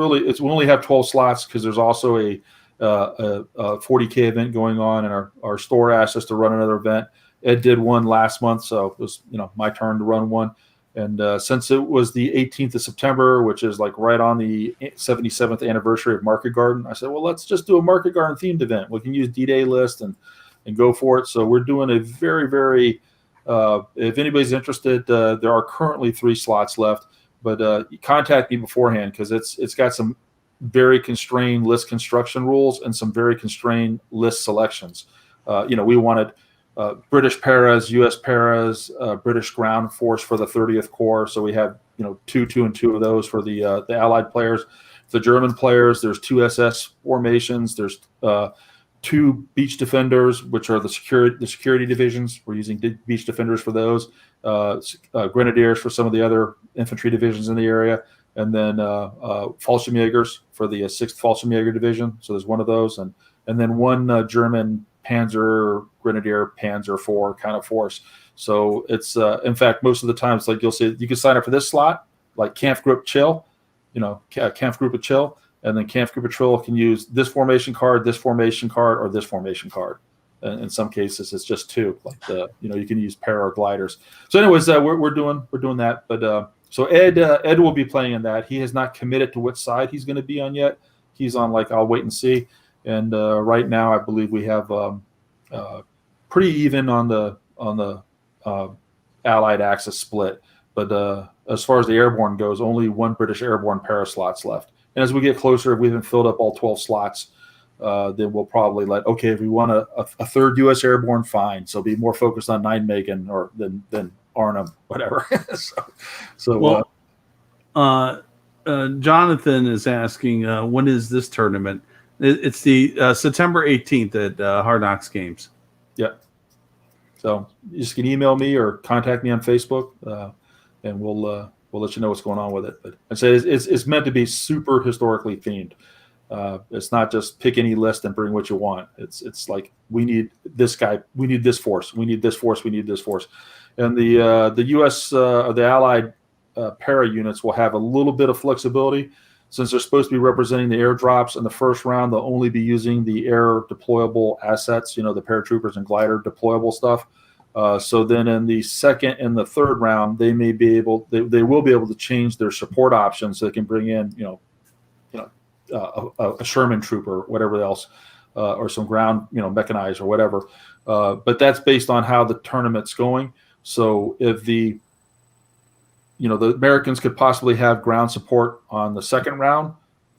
only have 12 slots because there's also a 40K event going on, and our store asked us to run another event. Ed did one last month, so it was my turn to run one. And since it was the 18th of September, which is like right on the 77th anniversary of Market Garden, I said, well, let's just do a Market Garden themed event. We can use D-Day list and go for it. So we're doing a very, very, if anybody's interested, there are currently 3 slots left, but contact me beforehand, because it's got some very constrained list construction rules and some very constrained list selections. We wanted British paras, U.S. paras, British ground force for the 30th Corps. So we have 2 and 2 of those for the Allied players. The German players, there's 2 SS formations. There's 2 beach defenders, which are the security divisions. We're using beach defenders for those. Grenadiers for some of the other infantry divisions in the area, and then Fallschirmjägers for the 6th Fallschirmjäger division. So there's one of those, and then one German Panzer Grenadier Panzer IV kind of force. So it's in fact, most of the times, like you'll see, you can sign up for this slot, like Kampfgruppe Chill, Kampfgruppe Chill, and then Kampfgruppe Chill can use this formation card, or this formation card. And in some cases, it's just 2. Like you can use para or gliders. So, anyways, we're doing that. But so Ed will be playing in that. He has not committed to which side he's going to be on yet. He's on I'll wait and see. and right now I believe we have pretty even on the Allied Axis split. But as far as the airborne goes, only one British airborne para slots left. And as we get closer, if we haven't filled up all 12 slots, then we'll probably okay, if we want a third U.S. airborne, fine. So be more focused on Nijmegen or than Arnhem, whatever. Jonathan is asking, when is this tournament? It's the September 18th at Hard Knocks Games. Yeah. So you just can email me or contact me on Facebook, and we'll let you know what's going on with it. But I say it's meant to be super historically themed. It's not just pick any list and bring what you want. It's like we need this guy, we need this force, we need this force, we need this force, and the U.S. The Allied para units will have a little bit of flexibility since they're supposed to be representing the airdrops. In the first round, they'll only be using the air deployable assets, the paratroopers and glider deployable stuff. So then in the second and the third round, they will be able to change their support options so they can bring in, a Sherman trooper, whatever else, or some ground, mechanized or whatever. But that's based on how the tournament's going. So if the Americans could possibly have ground support on the second round,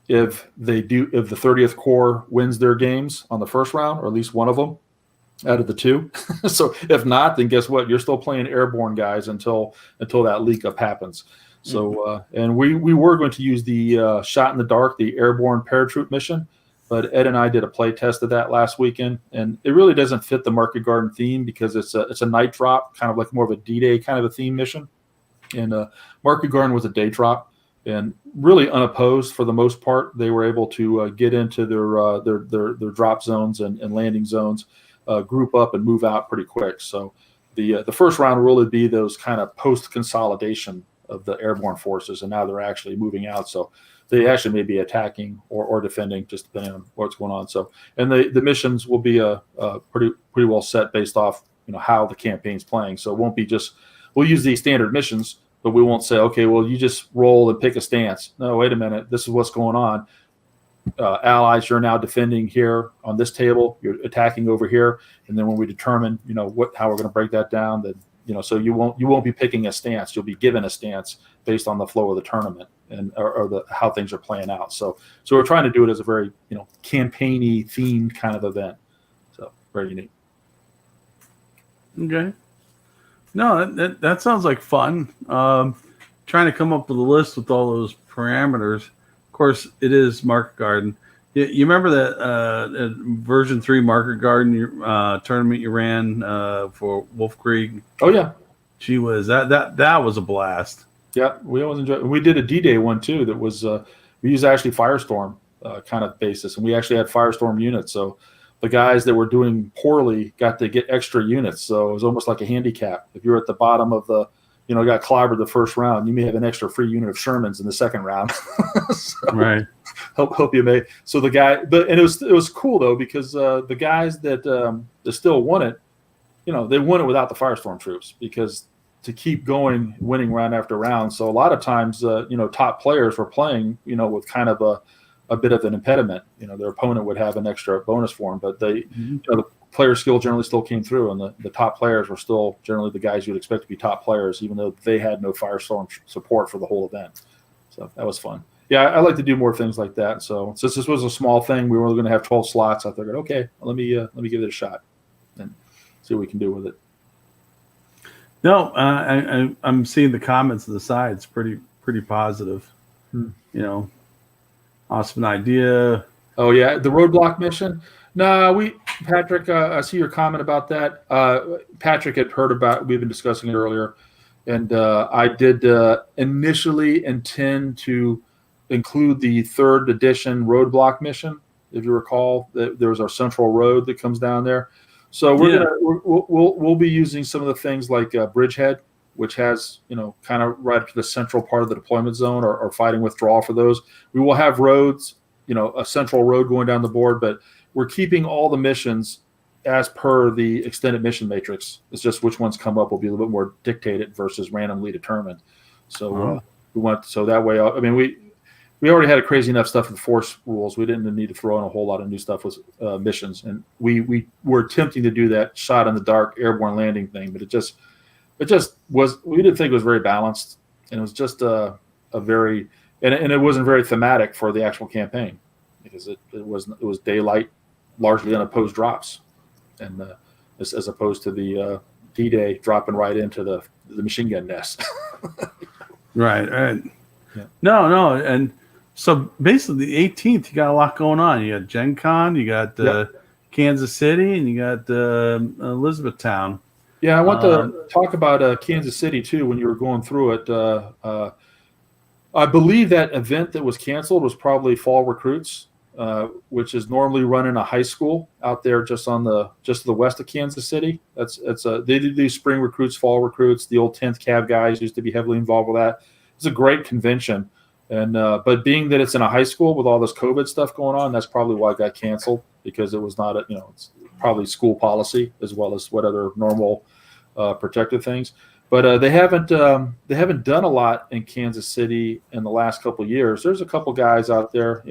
if the 30th Corps wins their games on the first round, or at least one of them out of the two. So if not, then guess what? You're still playing airborne guys until that leak up happens. So and we were going to use the shot in the dark, the airborne paratroop mission, but Ed and I did a play test of that last weekend, and it really doesn't fit the Market Garden theme because it's a night drop, kind of like more of a D-Day kind of a theme mission. And Market Garden was a day drop, and really unopposed for the most part. They were able to get into their drop zones and landing zones, group up and move out pretty quick. So the first round will really be those kind of post consolidation of the airborne forces, and now they're actually moving out. So they actually may be attacking or defending, just depending on what's going on. So, and the missions will be pretty well set based off how the campaign's playing. So it won't be just we'll use these standard missions, but we won't say, okay, well, you just roll and pick a stance. No, wait a minute, this is what's going on. Allies, you're now defending here on this table. You're attacking over here, and then when we determine, how we're going to break that down, then so you won't be picking a stance. You'll be given a stance based on the flow of the tournament and or how things are playing out. So we're trying to do it as a very campaigny themed kind of event. So very unique. Okay. No, that sounds like fun. Trying to come up with a list with all those parameters. Of course, it is Market Garden. You remember that version 3 Market Garden tournament you ran for Wolf Creek? Oh yeah, gee whiz, that was a blast. Yeah, we always enjoyed. We did a D-Day one too. That was we used actually Firestorm kind of basis, and we actually had Firestorm units. So the guys that were doing poorly got to get extra units. So it was almost like a handicap. If you're at the bottom of the got clobbered the first round, you may have an extra free unit of Shermans in the second round. So, right. Help you make. So the guy, and it was cool though, because the guys that still won it, they won it without the Firestorm troops, because to keep going, winning round after round. So a lot of times, top players were playing, with kind of a bit of an impediment. Their opponent would have an extra bonus for them, but they, the player skill generally still came through, and the top players were still generally the guys you'd expect to be top players, even though they had no Firestorm support for the whole event. So that was fun. Yeah, I like to do more things like that. So since this was a small thing, we were only going to have 12 slots. I figured, okay, let me give it a shot and see what we can do with it. No, I'm seeing the comments on the side. It's pretty positive. Awesome idea. Oh yeah, the roadblock mission. No, Patrick, I see your comment about that. Patrick had heard about. We've been discussing it earlier, and I did initially intend to include the 3rd edition roadblock mission. If you recall, there's our central road that comes down there. So we'll be using some of the things like Bridgehead, which has kind of right up to the central part of the deployment zone, or fighting withdrawal for those. We will have roads, a central road going down the board, but we're keeping all the missions as per the extended mission matrix. It's just which ones come up will be a little bit more dictated versus randomly determined. So we want, so that way, we already had a crazy enough stuff with Force rules. We didn't need to throw in a whole lot of new stuff with missions, and we were attempting to do that shot in the dark airborne landing thing, but it just was. We didn't think it was very balanced, and it was just a very and it wasn't very thematic for the actual campaign because it was daylight, largely unopposed drops, and as opposed to the D-Day dropping right into the machine gun nest. Right. Yeah. No, and so basically the 18th, you got a lot going on. You got Gen Con, you got Kansas City, and you got Elizabethtown. Yeah, I want to talk about Kansas City too. When you were going through it, I believe that event that was canceled was probably Fall Recruits, which is normally run in a high school out there just to the west of Kansas City. They do these spring recruits, fall recruits. The old 10th Cav guys used to be heavily involved with that. It's a great convention, and but being that it's in a high school with all this COVID stuff going on, that's probably why it got canceled, because it was not it's probably school policy as well as what other normal protective things. But they haven't done a lot in Kansas City in the last couple of years. There's a couple guys out there,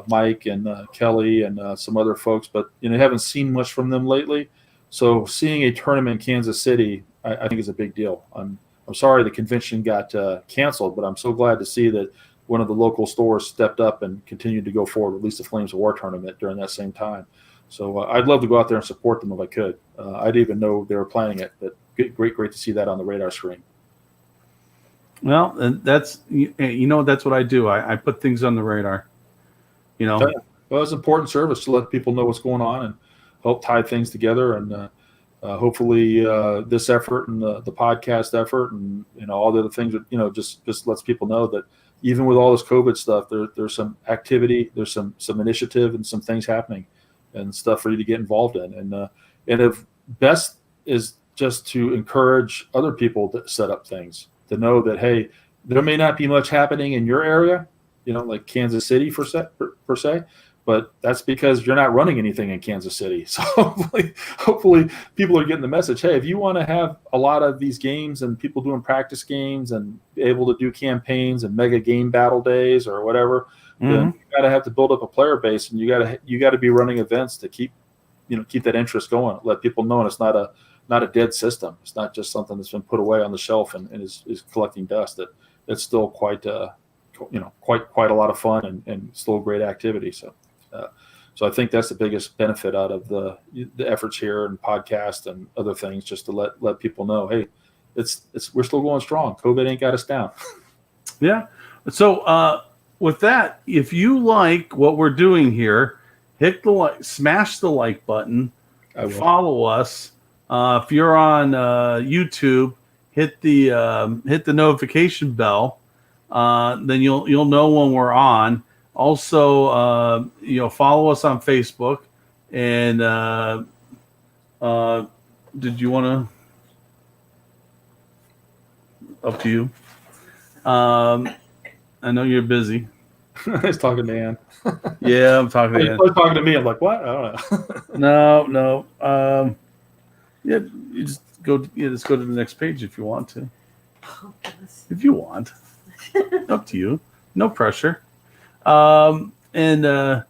Mike and Kelly and some other folks, but haven't seen much from them lately. So seeing a tournament in Kansas City, I think is a big deal. I'm sorry the convention got canceled, but I'm so glad to see that one of the local stores stepped up and continued to go forward, at least the Flames of War tournament during that same time. So I'd love to go out there and support them if I could. I didn't even know they were planning it, but great to see that on the radar screen. Well, and that's that's what I do. I put things on the radar. Well, it's important service to let people know what's going on and help tie things together. And hopefully this effort and the podcast effort and all the other things that just lets people know that even with all this COVID stuff, there's some activity, there's some initiative and some things happening and stuff for you to get involved in. And if best is just to encourage other people to set up things, to know that, hey, there may not be much happening in your area, like Kansas City per se, but that's because you're not running anything in Kansas City. So hopefully people are getting the message, hey, if you want to have a lot of these games and people doing practice games and be able to do campaigns and mega game battle days or whatever, then you got to have to build up a player base, and you got to be running events to keep that interest going, let people know it's not a dead system. It's not just something that's been put away on the shelf and is collecting dust. It's still quite a lot of fun and still a great activity. So I think that's the biggest benefit out of the efforts here and podcast and other things, just to let people know, hey, we're still going strong. COVID ain't got us down. Yeah. So with that, if you like what we're doing here, smash the like button, follow us. If you're on YouTube, hit the notification bell. Then you'll know when we're on. Also, follow us on Facebook. And did you want to? Up to you. I know you're busy. He's talking to Ann. Yeah, I'm talking to Ann. He's talking to me. I'm like, what? I don't know. No. Yeah, you just go to the next page if you want to. Oh, goodness. If you want. Up to you. No pressure. Hit the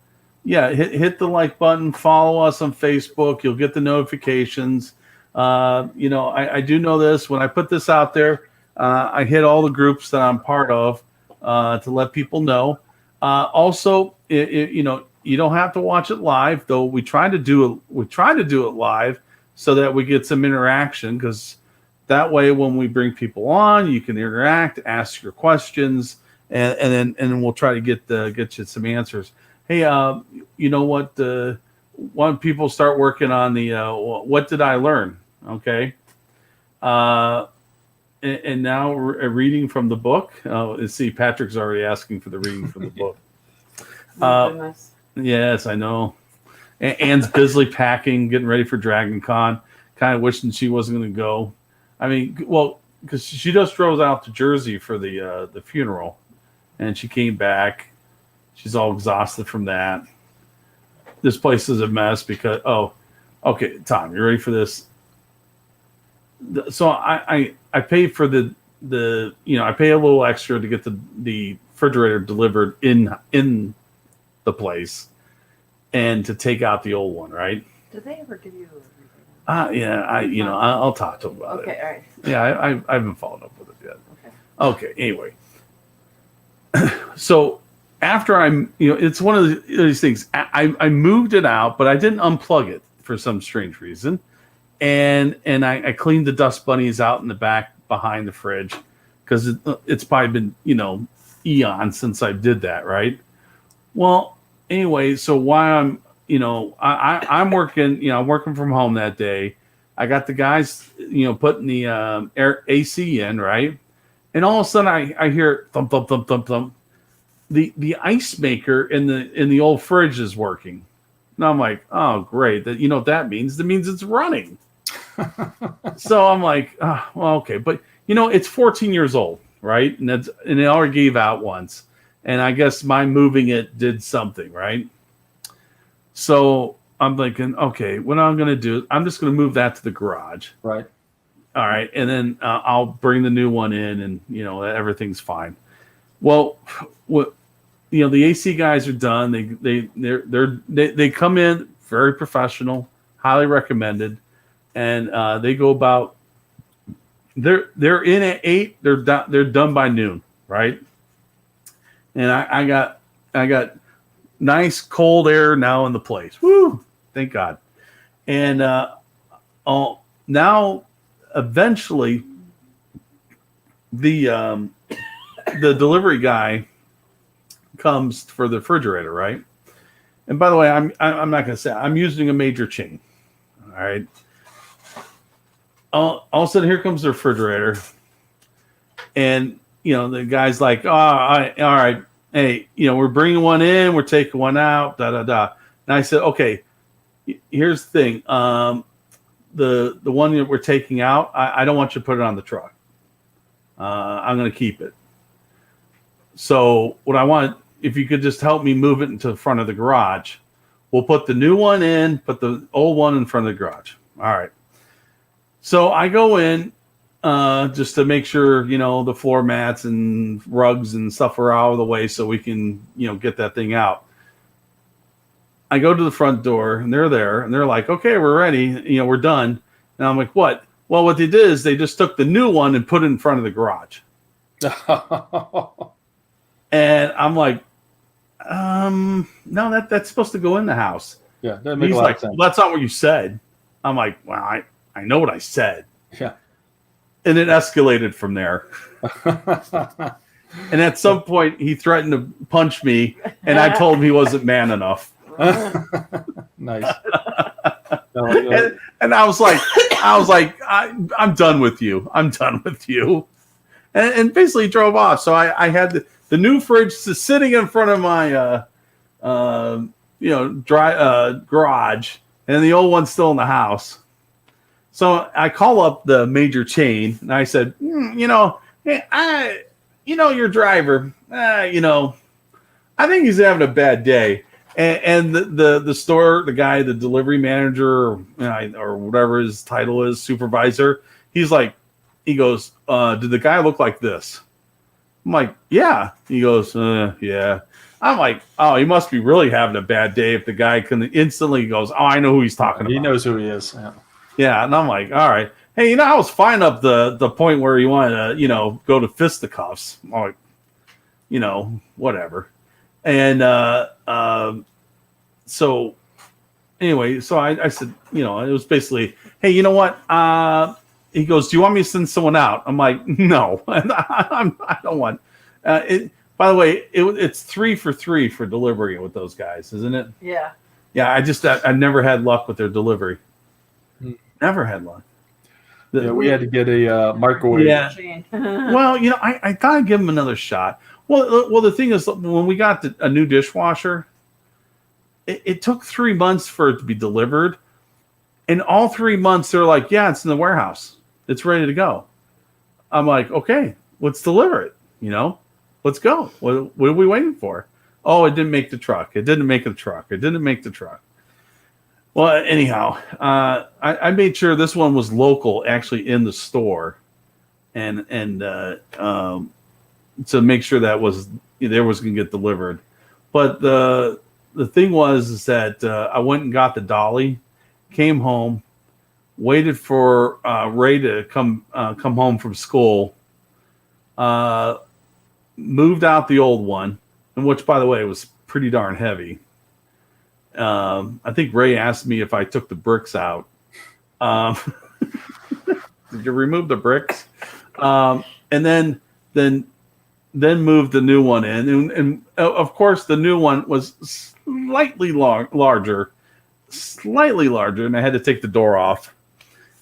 like button. Follow us on Facebook. You'll get the notifications. I do know this. When I put this out there, I hit all the groups that I'm part of to let people know. Also, you don't have to watch it live, though. We try to do it live so that we get some interaction, because that way, when we bring people on, you can interact, ask your questions, and then we'll try to get you some answers. Hey, you know what? When people start working on the what did I learn? Okay, and now a reading from the book. Let's see, Patrick's already asking for the reading from the book. Oh, goodness. Yes, I know. Ann's busily packing, getting ready for Dragon Con. Kind of wishing she wasn't going to go. I mean, well, because she just drove out to Jersey for the funeral, and she came back. She's all exhausted from that. This place is a mess because okay, Tom, you ready for this? So I paid for the I pay a little extra to get the refrigerator delivered in the place, and to take out the old one, right? Did they ever give you Yeah, I'll talk to him about Okay, it. all right. Yeah, I haven't followed up with it yet. Okay. Okay, anyway. So after it's one of these things. I moved it out, but I didn't unplug it for some strange reason. And I cleaned the dust bunnies out in the back behind the fridge because it's probably been, eons since I did that, right? Well, anyway, so while I'm working, I'm working from home that day. I got the guys, putting the AC in, right? And all of a sudden I hear thump, thump, thump, thump, thump. The ice maker in the old fridge is working. And I'm like, oh, great. That, what that means? That means it's running. So I'm like, oh, well, okay. But, it's 14 years old, right? And it already gave out once. And I guess my moving it did something, right? So I'm thinking, okay, what I'm going to do, I'm just going to move that to the garage. Right. All right. And then I'll bring the new one in and, everything's fine. Well, the AC guys are done. They come in very professional, highly recommended. And they go about, they're in at 8, they're done by noon. Right. And I got nice cold air now in the place. Woo! Thank God. And now eventually the delivery guy comes for the refrigerator, right? And by the way, I'm not going to say I'm using a major chain. All right. All of a sudden, here comes the refrigerator, and the guy's like, "Oh, all right, hey, we're bringing one in, we're taking one out, da da da." And I said, "Okay, here's the thing. The one that we're taking out, I don't want you to put it on the truck. I'm going to keep it. So what I want, if you could just help me move it into the front of the garage, we'll put the new one in, put the old one in front of the garage. All right." So I go in just to make sure, the floor mats and rugs and stuff are out of the way so we can, get that thing out. I go to the front door and they're there and they're like, "Okay, we're ready. We're done." And I'm like, "What?" Well, what they did is they just took the new one and put it in front of the garage. And I'm like, no, that's supposed to go in the house. Yeah, that makes He's a lot like, of sense. "Well, that's not what you said." I'm like, "Well, I know what I said." Yeah. And it escalated from there. And at some point, he threatened to punch me, and I told him he wasn't man enough. Nice. And I was like, I'm done with you. I'm done with you. And basically drove off. So I had the new fridge sitting in front of my garage, and the old one's still in the house. So I call up the major chain and I said, your driver, I think he's having a bad day. And the store, the guy, the delivery manager, or whatever his title is, supervisor, he goes, "Did the guy look like this?" I'm like, "Yeah." He goes, "Yeah." I'm like, "Oh, he must be really having a bad day if the guy can instantly goes, oh, I know who he's talking about." He knows who he is. Yeah. Yeah, and I'm like, all right. Hey, I was fine up the point where you wanted to, go to fisticuffs. I'm like, whatever. And so anyway, so I said, it was basically, hey, you know what? He goes, "Do you want me to send someone out?" I'm like, "No, I don't want it." By the way, it's 3 for 3 for delivery with those guys, isn't it? Yeah. Yeah, I've never had luck with their delivery. Never had luck. Yeah, we had to get a microwave. Yeah. Well, I thought I'd give them another shot. Well, the thing is, when we got a new dishwasher, it took 3 months for it to be delivered, and all 3 months they're like, "Yeah, it's in the warehouse. It's ready to go." I'm like, "Okay, let's deliver it. Let's go. What are we waiting for?" "Oh, it didn't make the truck. It didn't make the truck. It didn't make the truck." Well, anyhow, I made sure this one was local, actually in the store, and to make sure that was going to get delivered. But the thing was is that I went and got the dolly, came home, waited for Ray to come home from school, moved out the old one, and which, by the way, was pretty darn heavy. I think Ray asked me if I took the bricks out. Did you remove the bricks? And then moved the new one in, and of course the new one was slightly larger, and I had to take the door off.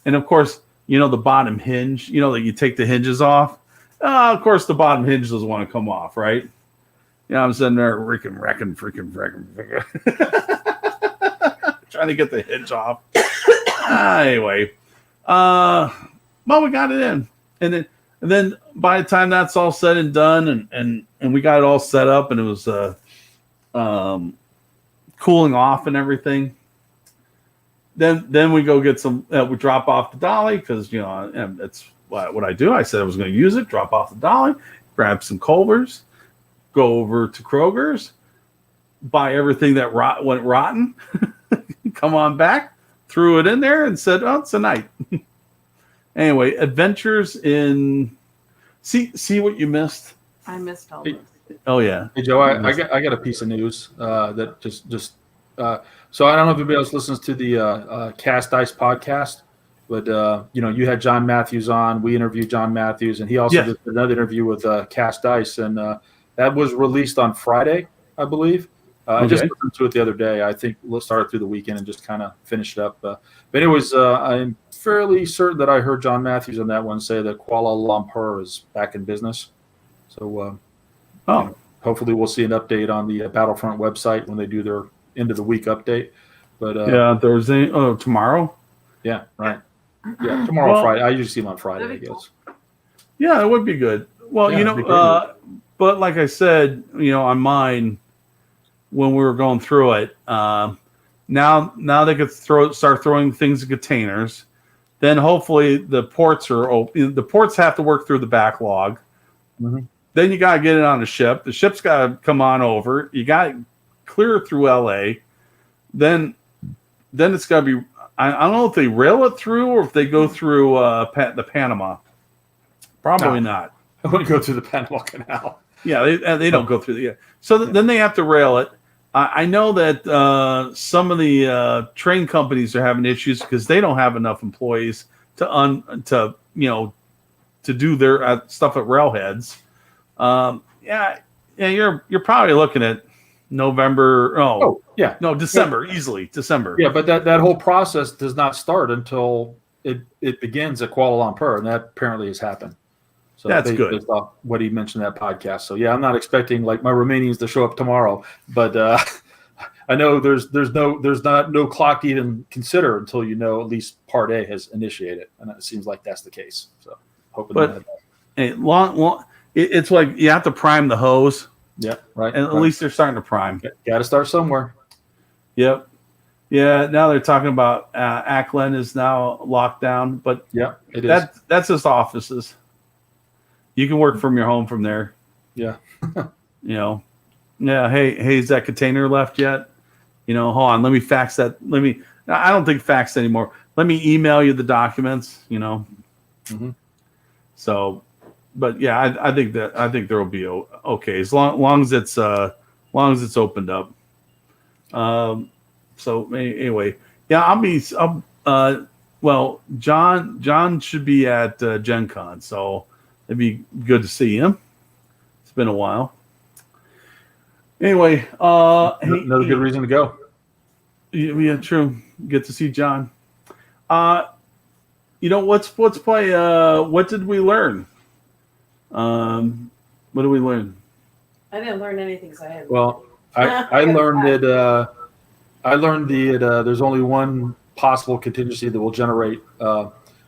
And of course, the bottom hinge, that you take the hinges off. Of course, the bottom hinge doesn't want to come off, right? I'm sitting there freaking trying to get the hinge off. Anyway, well, we got it in, and then by the time that's all said and done, and we got it all set up, and it was cooling off and everything. Then we go get some. We drop off the dolly because it's what I do. I said I was going to use it. Drop off the dolly, grab some Culvers, go over to Kroger's, buy everything that went rotten, come on back, threw it in there, and said, "Oh, it's a night." Anyway, adventures in. See what you missed. I missed all this. Oh yeah. Hey Joe, I got a piece of news that just so I don't know if anybody else listens to the Cast Dice podcast, but you had John Matthews on. We interviewed John Matthews, and he also did another interview with Cast Dice, and that was released on Friday, I believe. I just listened to it the other day. I think we'll start it through the weekend and just kind of finish it up. But anyways, I'm fairly certain that I heard John Matthews on that one say that Kuala Lumpur is back in business. So hopefully we'll see an update on the Battlefront website when they do their end of the week update. But Thursday. Oh, tomorrow. Yeah, right. Yeah, tomorrow, Friday. I usually see them on Friday, I guess. Yeah, it would be good. Well, but like I said, on mine, when we were going through it, now they could start throwing things in containers. Then hopefully the ports are open. The ports have to work through the backlog. Mm-hmm. Then you got to get it on a ship. The ship's got to come on over. You got to clear through LA. Then it's got to be. I don't know if they rail it through or if they go through the Panama. Probably not. I wouldn't go through the Panama Canal. Yeah, they don't go through the. So then they have to rail it. I know that some of the train companies are having issues because they don't have enough employees to do their stuff at railheads. You're probably looking at November. December, easily December. Yeah, but that whole process does not start until it begins at Kuala Lumpur, and that apparently has happened. So that's good. Based off what he mentioned in that podcast. So yeah, I'm not expecting like my Romanians to show up tomorrow, but I know there's no clock to even consider until at least Part A has initiated, and it seems like that's the case. So hoping. But it's like you have to prime the hose. Yeah, right. And at least they're starting to prime. Got to start somewhere. Yep. Yeah. Now they're talking about Ackland is now locked down, but yeah, it is. That's just offices. You can work from your home from there. Yeah. Yeah. Hey, is that container left yet? Hold on. Let me fax that. I don't think fax anymore. Let me email you the documents, Mm-hmm. So, but yeah, I think there will be okay as long as it's opened up. So anyway, yeah, John should be at Gen Con, so it'd be good to see him. It's been a while. Anyway, another good reason to go. Yeah, true. Get to see John. Let's play. What did we learn? What did we learn? I didn't learn anything because I had. Well, I learned that. I learned that there's only one possible contingency that will generate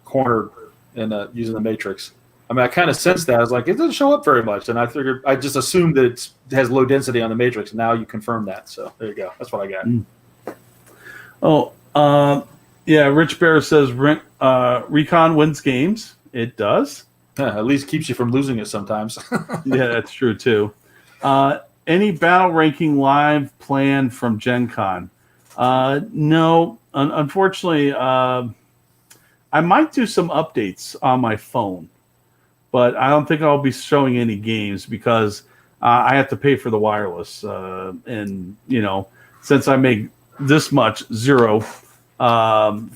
cornered and using the matrix. I mean, I kind of sensed that. I was like, it doesn't show up very much, and I figured I just assumed that it has low density on the matrix. Now you confirm that, so there you go. That's what I got. Yeah. Rich Bear says Recon wins games. It does. Yeah, at least keeps you from losing it sometimes. Yeah, that's true too. Any battle ranking live planned from Gen Con? No, unfortunately, I might do some updates on my phone, but I don't think I'll be showing any games because I have to pay for the wireless, and since I make this much zero from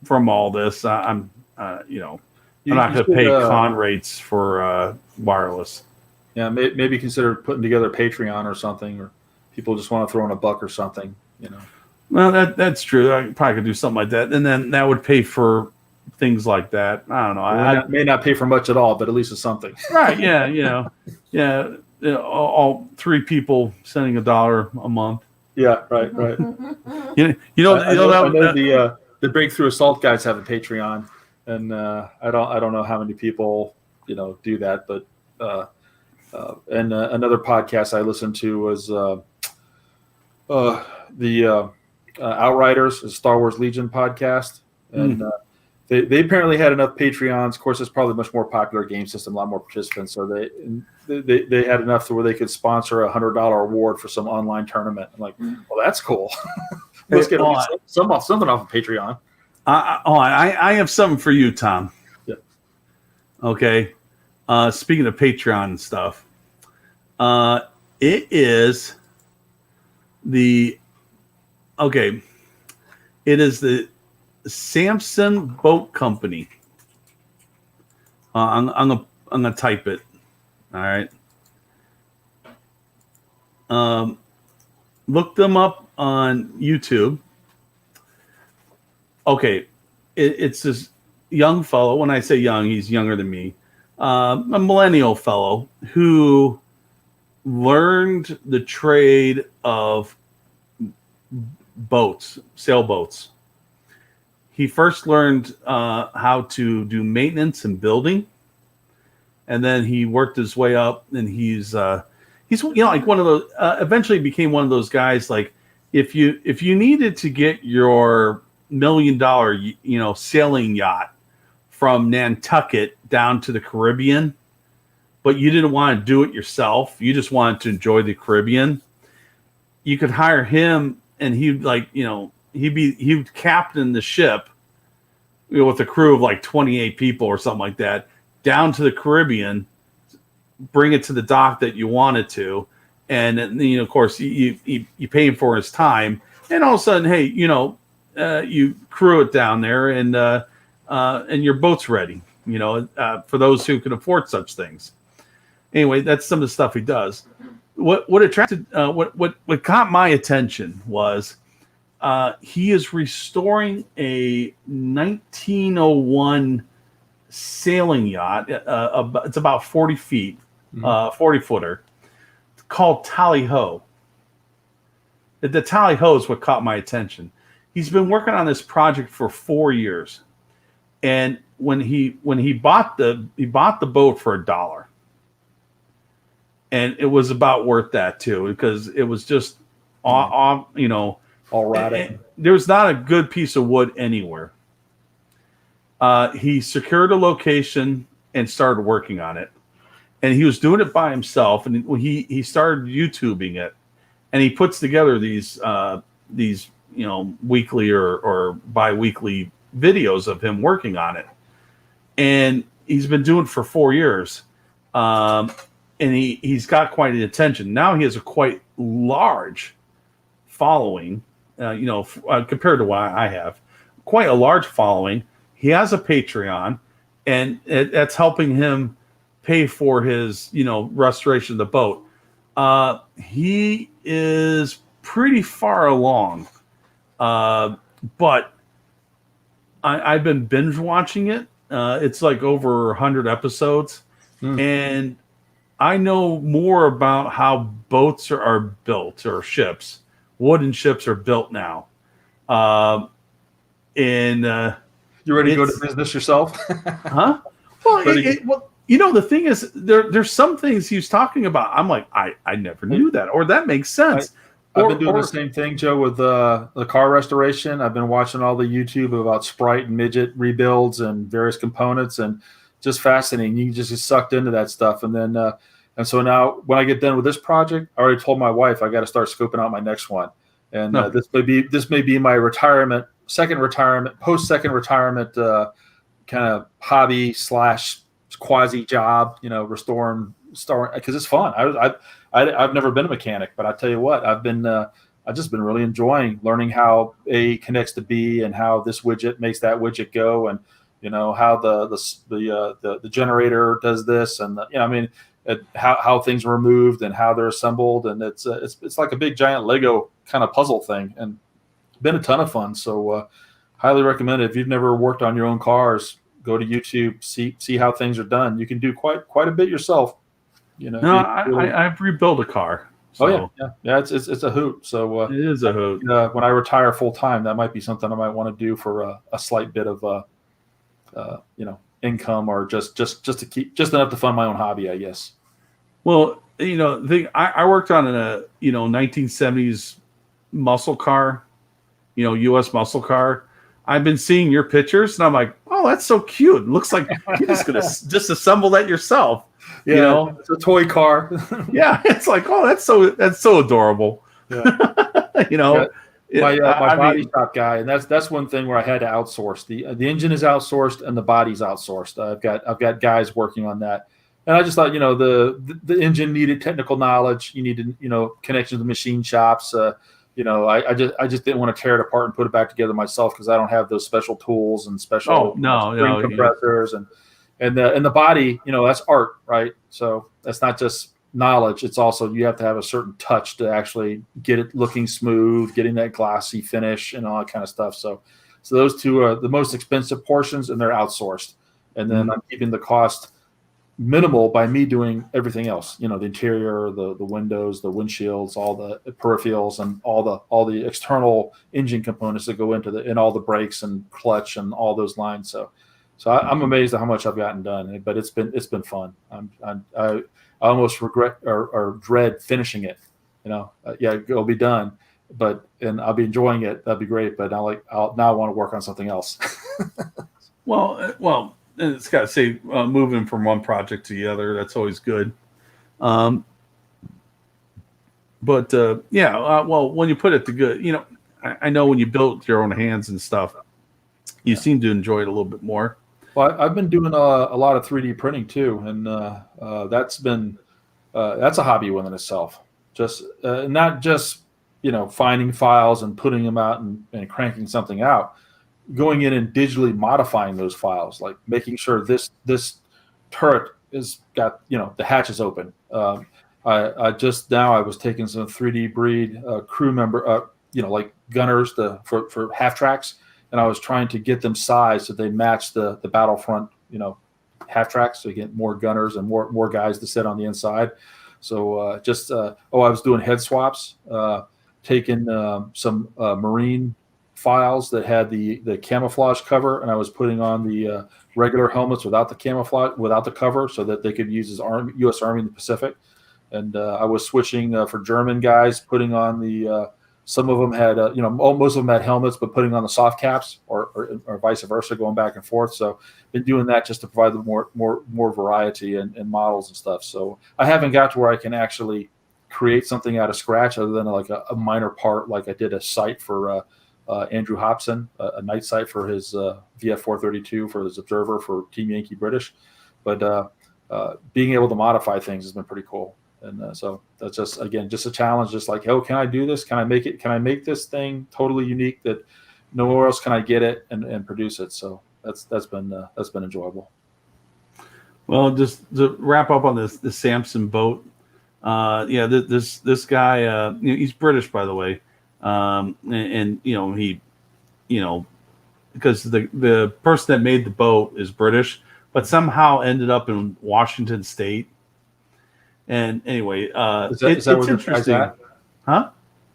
all this, I'm I'm not going to pay con rates for wireless. Yeah, maybe consider putting together a Patreon or something, or people just want to throw in $1 or something. Well, that's true. I probably could do something like that, and then that would pay for things like that. I don't know. I may not pay for much at all, but at least it's something. Right? Yeah. All 3 people sending $1 a month. Yeah. Right. I know the Breakthrough Assault guys have a Patreon, and I don't know how many people do that, but and another podcast I listened to was the Outriders, a Star Wars Legion podcast, and they apparently had enough Patreons. Of course, it's probably a much more popular game system, a lot more participants, so they had enough to where they could sponsor a $100 award for some online tournament. I'm like, well, that's cool. Let's get something off of Patreon. I have something for you, Tom. Yeah. Okay. Speaking of Patreon and stuff, it is the Samson Boat Company. I'm gonna type it. All right. Look them up on YouTube. Okay, it's this young fellow. When I say young, he's younger than me. A millennial fellow who learned the trade of boats, sailboats. He first learned how to do maintenance and building, and then he worked his way up. And he's like one of those. Eventually, became one of those guys. Like if you needed to get your $1 million sailing yacht from Nantucket down to the Caribbean, but you didn't want to do it yourself. You just wanted to enjoy the Caribbean. You could hire him, and he'd captain the ship, with a crew of like 28 people or something like that, down to the Caribbean, bring it to the dock that you wanted to, and then, of course you pay him for his time, and all of a sudden, hey, you crew it down there, and your boat's ready. For those who can afford such things. Anyway, that's some of the stuff he does. What attracted what caught my attention was he is restoring a 1901 sailing yacht. It's about 40 feet, 40 footer, called Tally Ho. The Tally Ho is what caught my attention. He's been working on this project for 4 years, and when he bought the boat for $1, and it was about worth that too, because it was just all right. There's not a good piece of wood anywhere. He secured a location and started working on it, and he was doing it by himself. And he started YouTubing it, and he puts together these weekly or bi-weekly videos of him working on it, and he's been doing it for 4 years. And he's got quite an attention. Now he has a quite large following, compared to what I have, quite a large following. He has a Patreon, and that's helping him pay for his, restoration of the boat. He is pretty far along, but I've been binge watching it. It's like over 100 episodes, and I know more about how boats are built, or ships. Wooden ships are built now. And you ready to go to business yourself? Huh? Well, the thing is, there's some things he was talking about. I'm like, I never knew that, or that makes sense. I've been doing the same thing, Joe, with the car restoration. I've been watching all the YouTube about Sprite and Midget rebuilds and various components, and just fascinating. You just get sucked into that stuff. And then, and so now when I get done with this project, I already told my wife I got to start scoping out my next one. And this may be my second retirement, post-second retirement kind of hobby / quasi job, restoring, because it's fun. I've never been a mechanic, but I tell you what, I've just been really enjoying learning how A connects to B and how this widget makes that widget go, and how the generator does this, and how things are removed and how they're assembled, and it's like a big giant Lego kind of puzzle thing, and been a ton of fun. So highly recommend it. If you've never worked on your own cars, go to YouTube, see how things are done. You can do quite a bit yourself. I've rebuilt a car. So. Oh yeah. It's a hoot. So it is a hoot. When I retire full time, that might be something I might want to do for a slight bit of income, or just to keep just enough to fund my own hobby, I guess. Well, I worked on a 1970s muscle car, U.S. muscle car. I've been seeing your pictures, and I'm like, oh, that's so cute. It looks like you're just gonna disassemble that yourself. Yeah, it's a toy car. Yeah, it's like, oh, that's so adorable. Yeah. My body shop guy, and that's one thing where I had to outsource. The engine is outsourced and the body's outsourced. I've got guys working on that, and I just thought the engine needed technical knowledge. You needed connections to machine shops. I just didn't want to tear it apart and put it back together myself, because I don't have those special tools and special spring compressors and the body. That's art, right? So that's not just knowledge. It's also, you have to have a certain touch to actually get it looking smooth, getting that glossy finish and all that kind of stuff. So those two are the most expensive portions, and they're outsourced. And then I'm keeping the cost minimal by me doing everything else. The interior, the windows, the windshields, all the peripherals, and all the external engine components that go into and all the brakes and clutch and all those lines. So I'm amazed at how much I've gotten done, but it's been fun. I almost regret or dread finishing it. It'll be done, and I'll be enjoying it. That'd be great. But now I want to work on something else. Well, it's got to say, moving from one project to the other, that's always good. Well, when you put it to good, I know when you build with your own hands and stuff, you seem to enjoy it a little bit more. Well, I've been doing a lot of 3D printing too, and that's a hobby within itself. Just not just finding files and putting them out and cranking something out, going in and digitally modifying those files, like making sure this turret is got the hatch is open. I was taking some 3D breed crew member, like gunners for half tracks. And I was trying to get them sized so they match the Battlefront, half tracks, so you get more gunners and more guys to sit on the inside. So I was doing head swaps, taking some Marine files that had the camouflage cover, and I was putting on the regular helmets without the cover, so that they could use as U.S. Army in the Pacific. And I was switching for German guys, putting on the some of them had, most of them had helmets, but putting on the soft caps, or vice versa, going back and forth. So been doing that just to provide them more variety and models and stuff. So I haven't got to where I can actually create something out of scratch, other than like a minor part. Like I did a sight for Andrew Hobson, a night sight for his VF432 for his Observer for Team Yankee British. But being able to modify things has been pretty cool. And so that's just a challenge. Just like, oh, can I do this? Can I make it? Can I make this thing totally unique that nowhere else can I get it and produce it? So that's been enjoyable. Well, just to wrap up on the Samson boat. This guy, he's British, by the way, and he, because the person that made the boat is British, but somehow ended up in Washington State. And anyway, it's interesting, huh?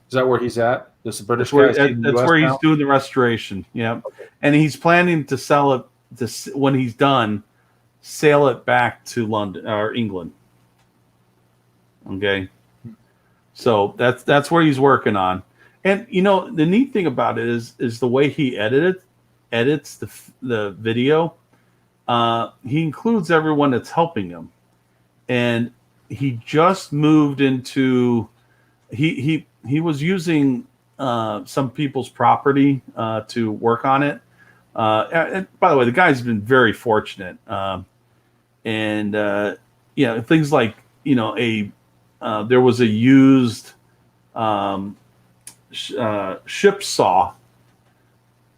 Is that where he's at? This British guy. That's where he's doing the restoration. Yeah, okay. And he's planning to sell it when he's done, sail it back to London or England. Okay, so that's where he's working on. And the neat thing about it is the way he edits the video. he includes everyone that's helping him, and he just moved into he was using some people's property to work on it. And by the way, the guy's been very fortunate, and things like there was a used ship saw.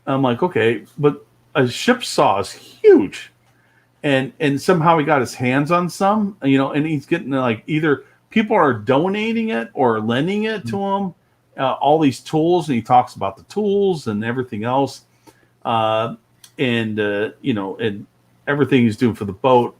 I'm like, okay, but a ship saw is huge, and somehow he got his hands on some, and he's getting like either people are donating it or lending it to him. All these tools, and he talks about the tools and everything else, and everything he's doing for the boat.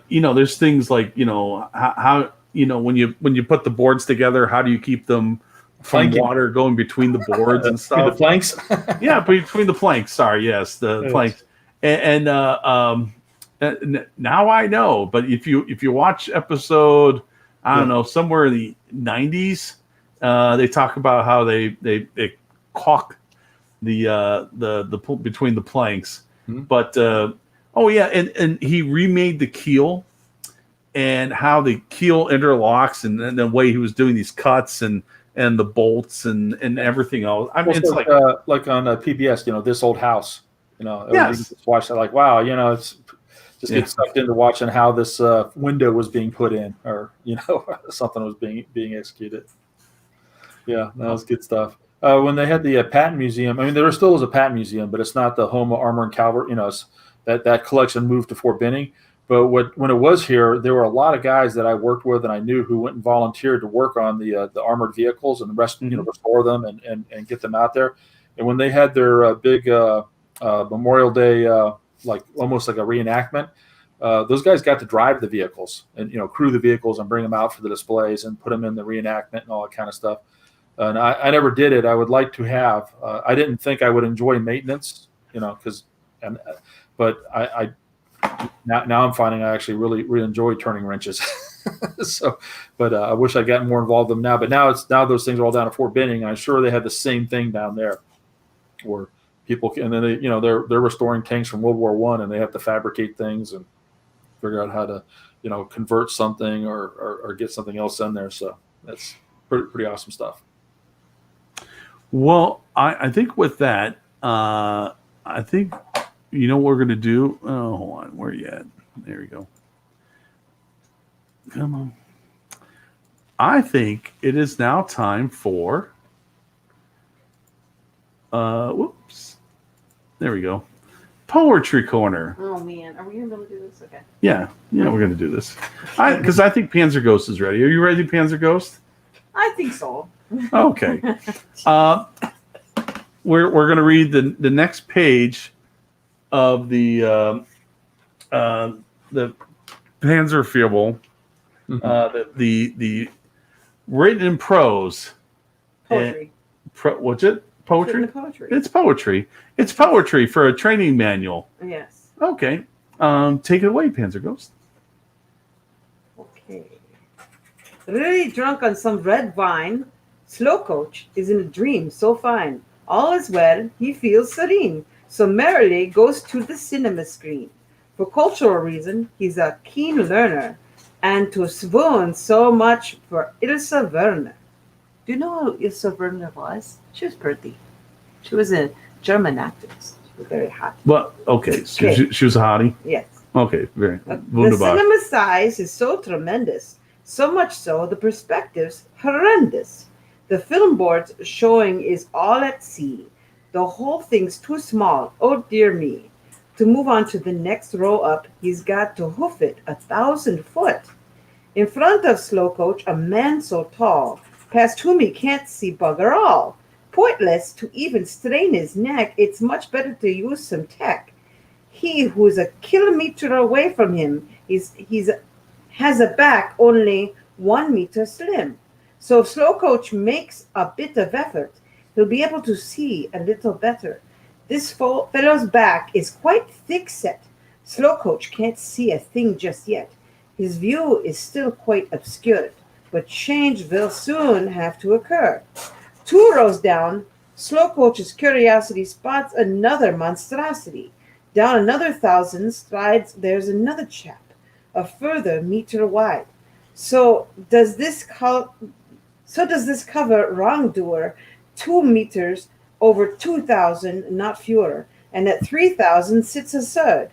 There's things like how when you put the boards together, how do you keep them from water going between the boards and stuff? The planks. Yeah, between the planks. Sorry, yes, the planks. And now I know. But if you watch episode, I don't know, somewhere in the 90s, they talk about how they caulk the between the planks. Mm-hmm. But and he remade the keel and how the keel interlocks and the way he was doing these cuts and the bolts and everything else. I mean, it's like on PBS, This Old House. Yes. Just watch that, like, wow, it's just get sucked into watching how this window was being put in, or something was being executed. Yeah, that was good stuff. When they had the Patton Museum, I mean, there still is a Patton Museum, but it's not the home of Armor and Cavalry. That collection moved to Fort Benning. But when it was here, there were a lot of guys that I worked with and I knew who went and volunteered to work on the armored vehicles and the rest, restore them and get them out there. And when they had their big Memorial Day, like almost like a reenactment, those guys got to drive the vehicles and crew the vehicles and bring them out for the displays and put them in the reenactment and all that kind of stuff. And I never did it. I would like to have. I didn't think I would enjoy maintenance, but I now I'm finding I actually really enjoy turning wrenches. But I wish I'd gotten more involved in them now. But now those things are all down at Fort Benning. And I'm sure they have the same thing down there, where people can, and then they're restoring tanks from World War I, and they have to fabricate things and figure out how to convert something or get something else in there. So that's pretty awesome stuff. Well, I think with that, I think what we're going to do. Oh, hold on. Where are you at? There we go. Come on. I think it is now time for. Whoops. There we go. Poetry Corner. Oh man, are we gonna be able to do this? Okay. Yeah, we're going to do this. Because I think Panzer Ghost is ready. Are you ready, Panzer Ghost? I think so. Okay. We're going to read the next page of the Panzer Fable, the written in prose. Poetry. What's it? Poetry? Written poetry. It's poetry. It's poetry for a training manual. Yes. Okay. Take it away, Panzer Ghost. Okay. Really drunk on some red wine, Slow Coach is in a dream so fine. All is well, he feels serene, so merrily goes to the cinema screen. For cultural reason, he's a keen learner, and to swoon so much for Ilsa Werner. Do you know who Ilsa Werner was? She was pretty. She was a German actress. She was very hot. Well, okay. So Okay. She was a hottie. Yes. Okay, very. The Wunderbar. cinema size is so tremendous, so much so the perspective's horrendous. The film board's showing is all at sea. The whole thing's too small, oh dear me. To move on to the next row up, he's got to hoof it 1,000 foot. In front of Slow Coach, a man so tall, past whom he can't see bugger all. Pointless to even strain his neck, it's much better to use some tech. He who's a kilometer away from him has a back only 1 meter slim. So if Slow Coach makes a bit of effort, he'll be able to see a little better. This fellow's back is quite thick set. Slow Coach can't see a thing just yet. His view is still quite obscured, but change will soon have to occur. 2 rows down, Slow Coach's curiosity spots another monstrosity. Down another 1,000 strides, there's another chap, a further meter wide. So does this cover wrongdoer 2 meters over 2,000, not fewer, and at 3,000 sits absurd,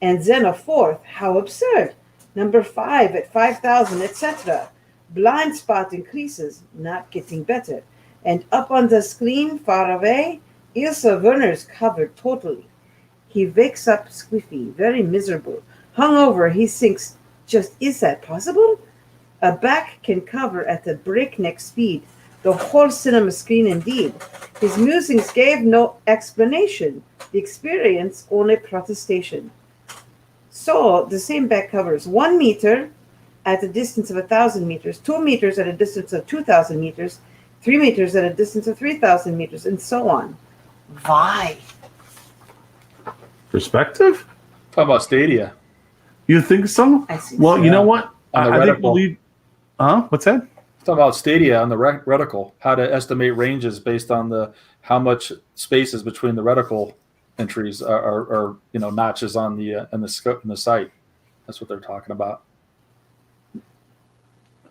and then a fourth, how absurd! Number 5 at 5,000, etc. Blind spot increases, not getting better, and up on the screen far away, Ilsa Werner's covered totally. He wakes up squiffy, very miserable. Hungover, he thinks, just is that possible? A back can cover at a breakneck speed the whole cinema screen indeed. His musings gave no explanation, the experience only protestation. So the same back covers 1 meter at a distance of 1,000 meters, 2 meters at a distance of 2,000 meters, 3 meters at a distance of 3,000 meters, and so on. Why? Perspective? Talk about Stadia. You think so? I see. Well, you know what? On the I think reticle. we'll leave. What's that? Talk about Stadia on the reticle. How to estimate ranges based on how much spaces between the reticle entries are notches on the scope in the site. That's what they're talking about.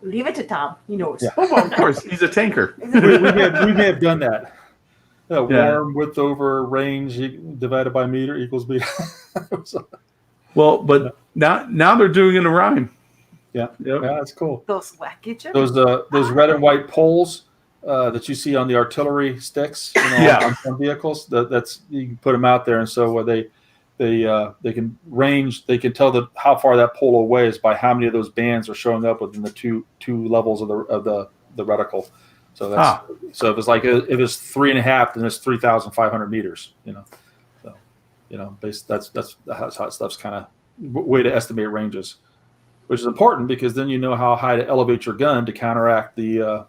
Leave it to Tom. He knows. Yeah. Oh, well, of course, he's a tanker. we may have done that. Yeah. Warm width over range divided by meter equals meter. Well, but now they're doing it in a rhyme. Yeah, Yep. yeah, that's cool. Those wacky chips. Those red and white poles that you see on the artillery sticks, Yeah. on some vehicles. That's you can put them out there, and so they can range. They can tell how far that pole away is by how many of those bands are showing up within the two levels of the reticle. So that's so if it's 3.5, then it's 3,500 meters. So that's how stuff's kind of way to estimate ranges, which is important because then you know how high to elevate your gun to counteract the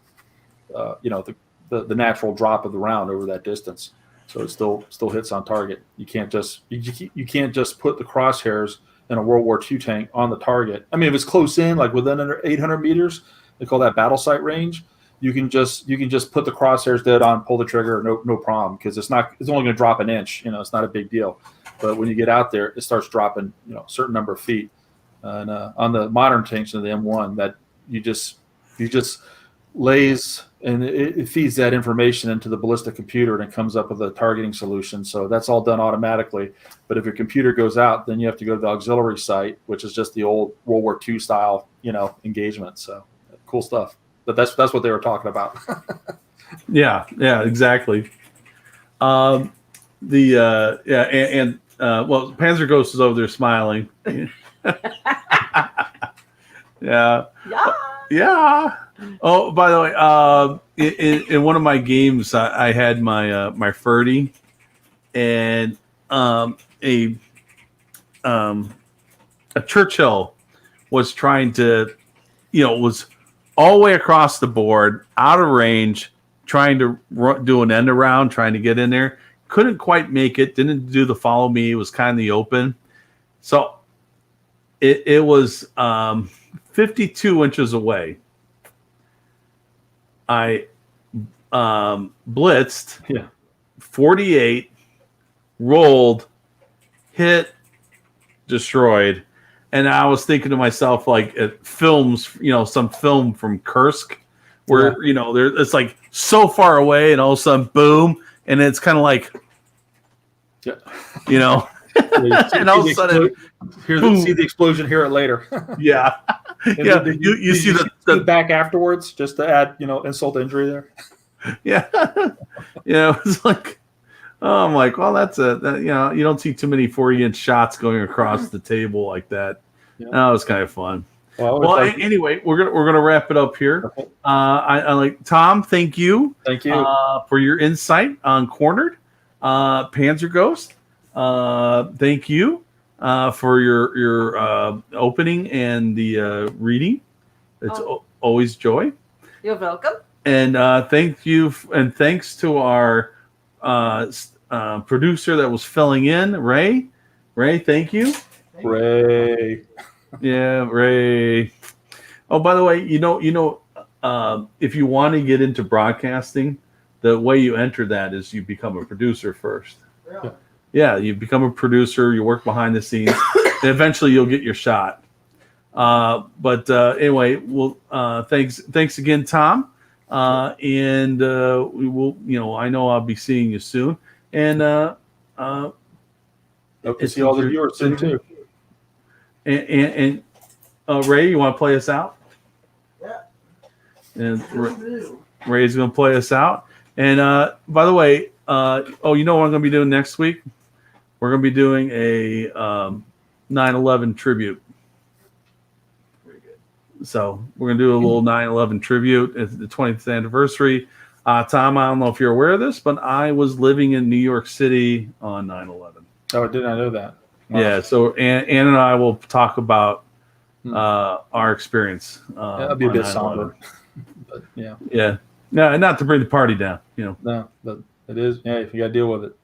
natural drop of the round over that distance. So it still hits on target. You can't just put the crosshairs in a World War II tank on the target. I mean, if it's close in, like within 800 meters, they call that battle sight range. You can just put the crosshairs dead on, pull the trigger, no problem, because it's only going to drop an inch. It's not a big deal. But when you get out there, it starts dropping a certain number of feet. And on the modern tanks of the M1, that you just lays and it feeds that information into the ballistic computer and it comes up with a targeting solution. So that's all done automatically. But if your computer goes out, then you have to go to the auxiliary site, which is just the old World War II style, engagement. So cool stuff. But that's what they were talking about. Yeah, exactly. Well, Panzer Ghost is over there smiling. Yeah. Oh, by the way, in one of my games, I had my my Ferdy, and a Churchill was trying to, was all the way across the board, out of range, trying to do an end around, trying to get in there. Couldn't quite make it. Didn't do the follow me. It was kind of the open. So it was 52 inches away. I blitzed 48, rolled, hit, destroyed. And I was thinking to myself, like it films, some film from Kursk where, it's like so far away and all of a sudden, boom. And it's kind of like, and all of a sudden, see the explosion, hear it later. Yeah. You see the back afterwards just to add, insult to injury there. Yeah. It's like, oh, I'm like, well, you don't see too many 40-inch shots going across the table like that. Yeah. That was kind of fun. Well, anyway, we're gonna wrap it up here. Okay. I like Tom. Thank you. Thank you for your insight on Cornered. Panzer Ghost. Thank you for your opening and the reading. It's always joy. You're welcome. And thank you, and thanks to our producer that was filling in, Ray. Ray, thank you. Ray. Yeah, Ray. Oh, by the way, if you want to get into broadcasting, the way you enter that is you become a producer first. Yeah. Yeah, you become a producer. You work behind the scenes, and eventually you'll get your shot. But anyway, well, thanks again, Tom. And we will. I know I'll be seeing you soon. And Hope to see all the viewers soon too. and Ray, you want to play us out? Yeah. And Ray's going to play us out. And by the way, you know what I'm going to be doing next week? We're going to be doing a 9/11 tribute. So we're going to do a little 9/11 tribute. It's the 20th anniversary. Tom, I don't know if you're aware of this, but I was living in New York City on 9/11. Oh, I did not know that. Wow. Yeah, so Ann and I will talk about our experience. That'd be a on bit 9/11. somber. But yeah. Yeah. No, not to bring the party down, No, but it is. Yeah, you got to deal with it.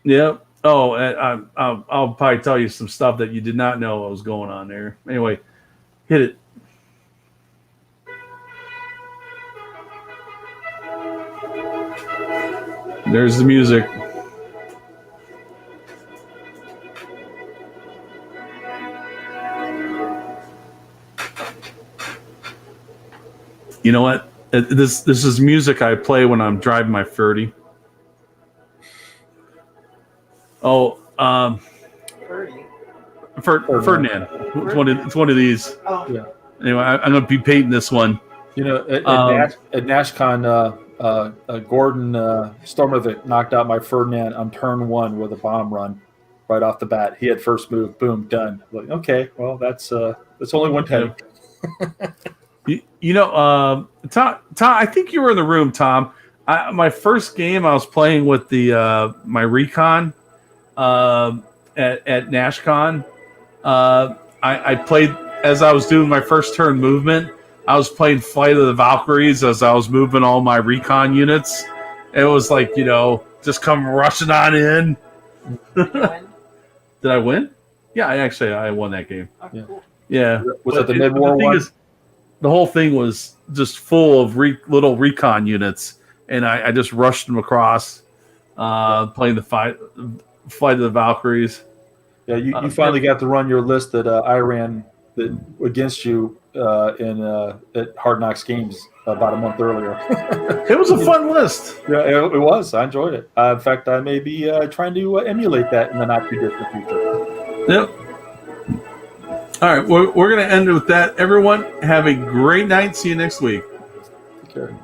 Yeah. Oh, and I'll probably tell you some stuff that you did not know what was going on there. Anyway, hit it. There's the music. You know what? This is music I play when I'm driving my 30. Oh, Birdie. Ferdinand. It's one of these. Oh, Yeah. Anyway, I'm going to be painting this one. At NashCon, Gordon Stormovic knocked out my Ferdinand on turn 1 with a bomb run right off the bat. He had first move, boom, done. Like, okay, well, that's only one take. Tom, I think you were in the room, Tom. My first game, I was playing with the my Recon at NashCon. I played as I was doing my first turn movement. I was playing Flight of the Valkyries as I was moving all my Recon units. It was like, just come rushing on in. Did I win? Yeah, I won that game. oh, Yeah. cool. Yeah. Was that the mid-war one? The whole thing was just full of little Recon units, and I just rushed them across, playing the Flight of the Valkyries. Yeah, you finally got to run your list that I ran against you at Hard Knocks Games about a month earlier. It was a fun list. Yeah, it was. I enjoyed it. In fact, I may be trying to emulate that in the not too distant future. Yep. All right, we're going to end with that. Everyone, have a great night. See you next week. Take care.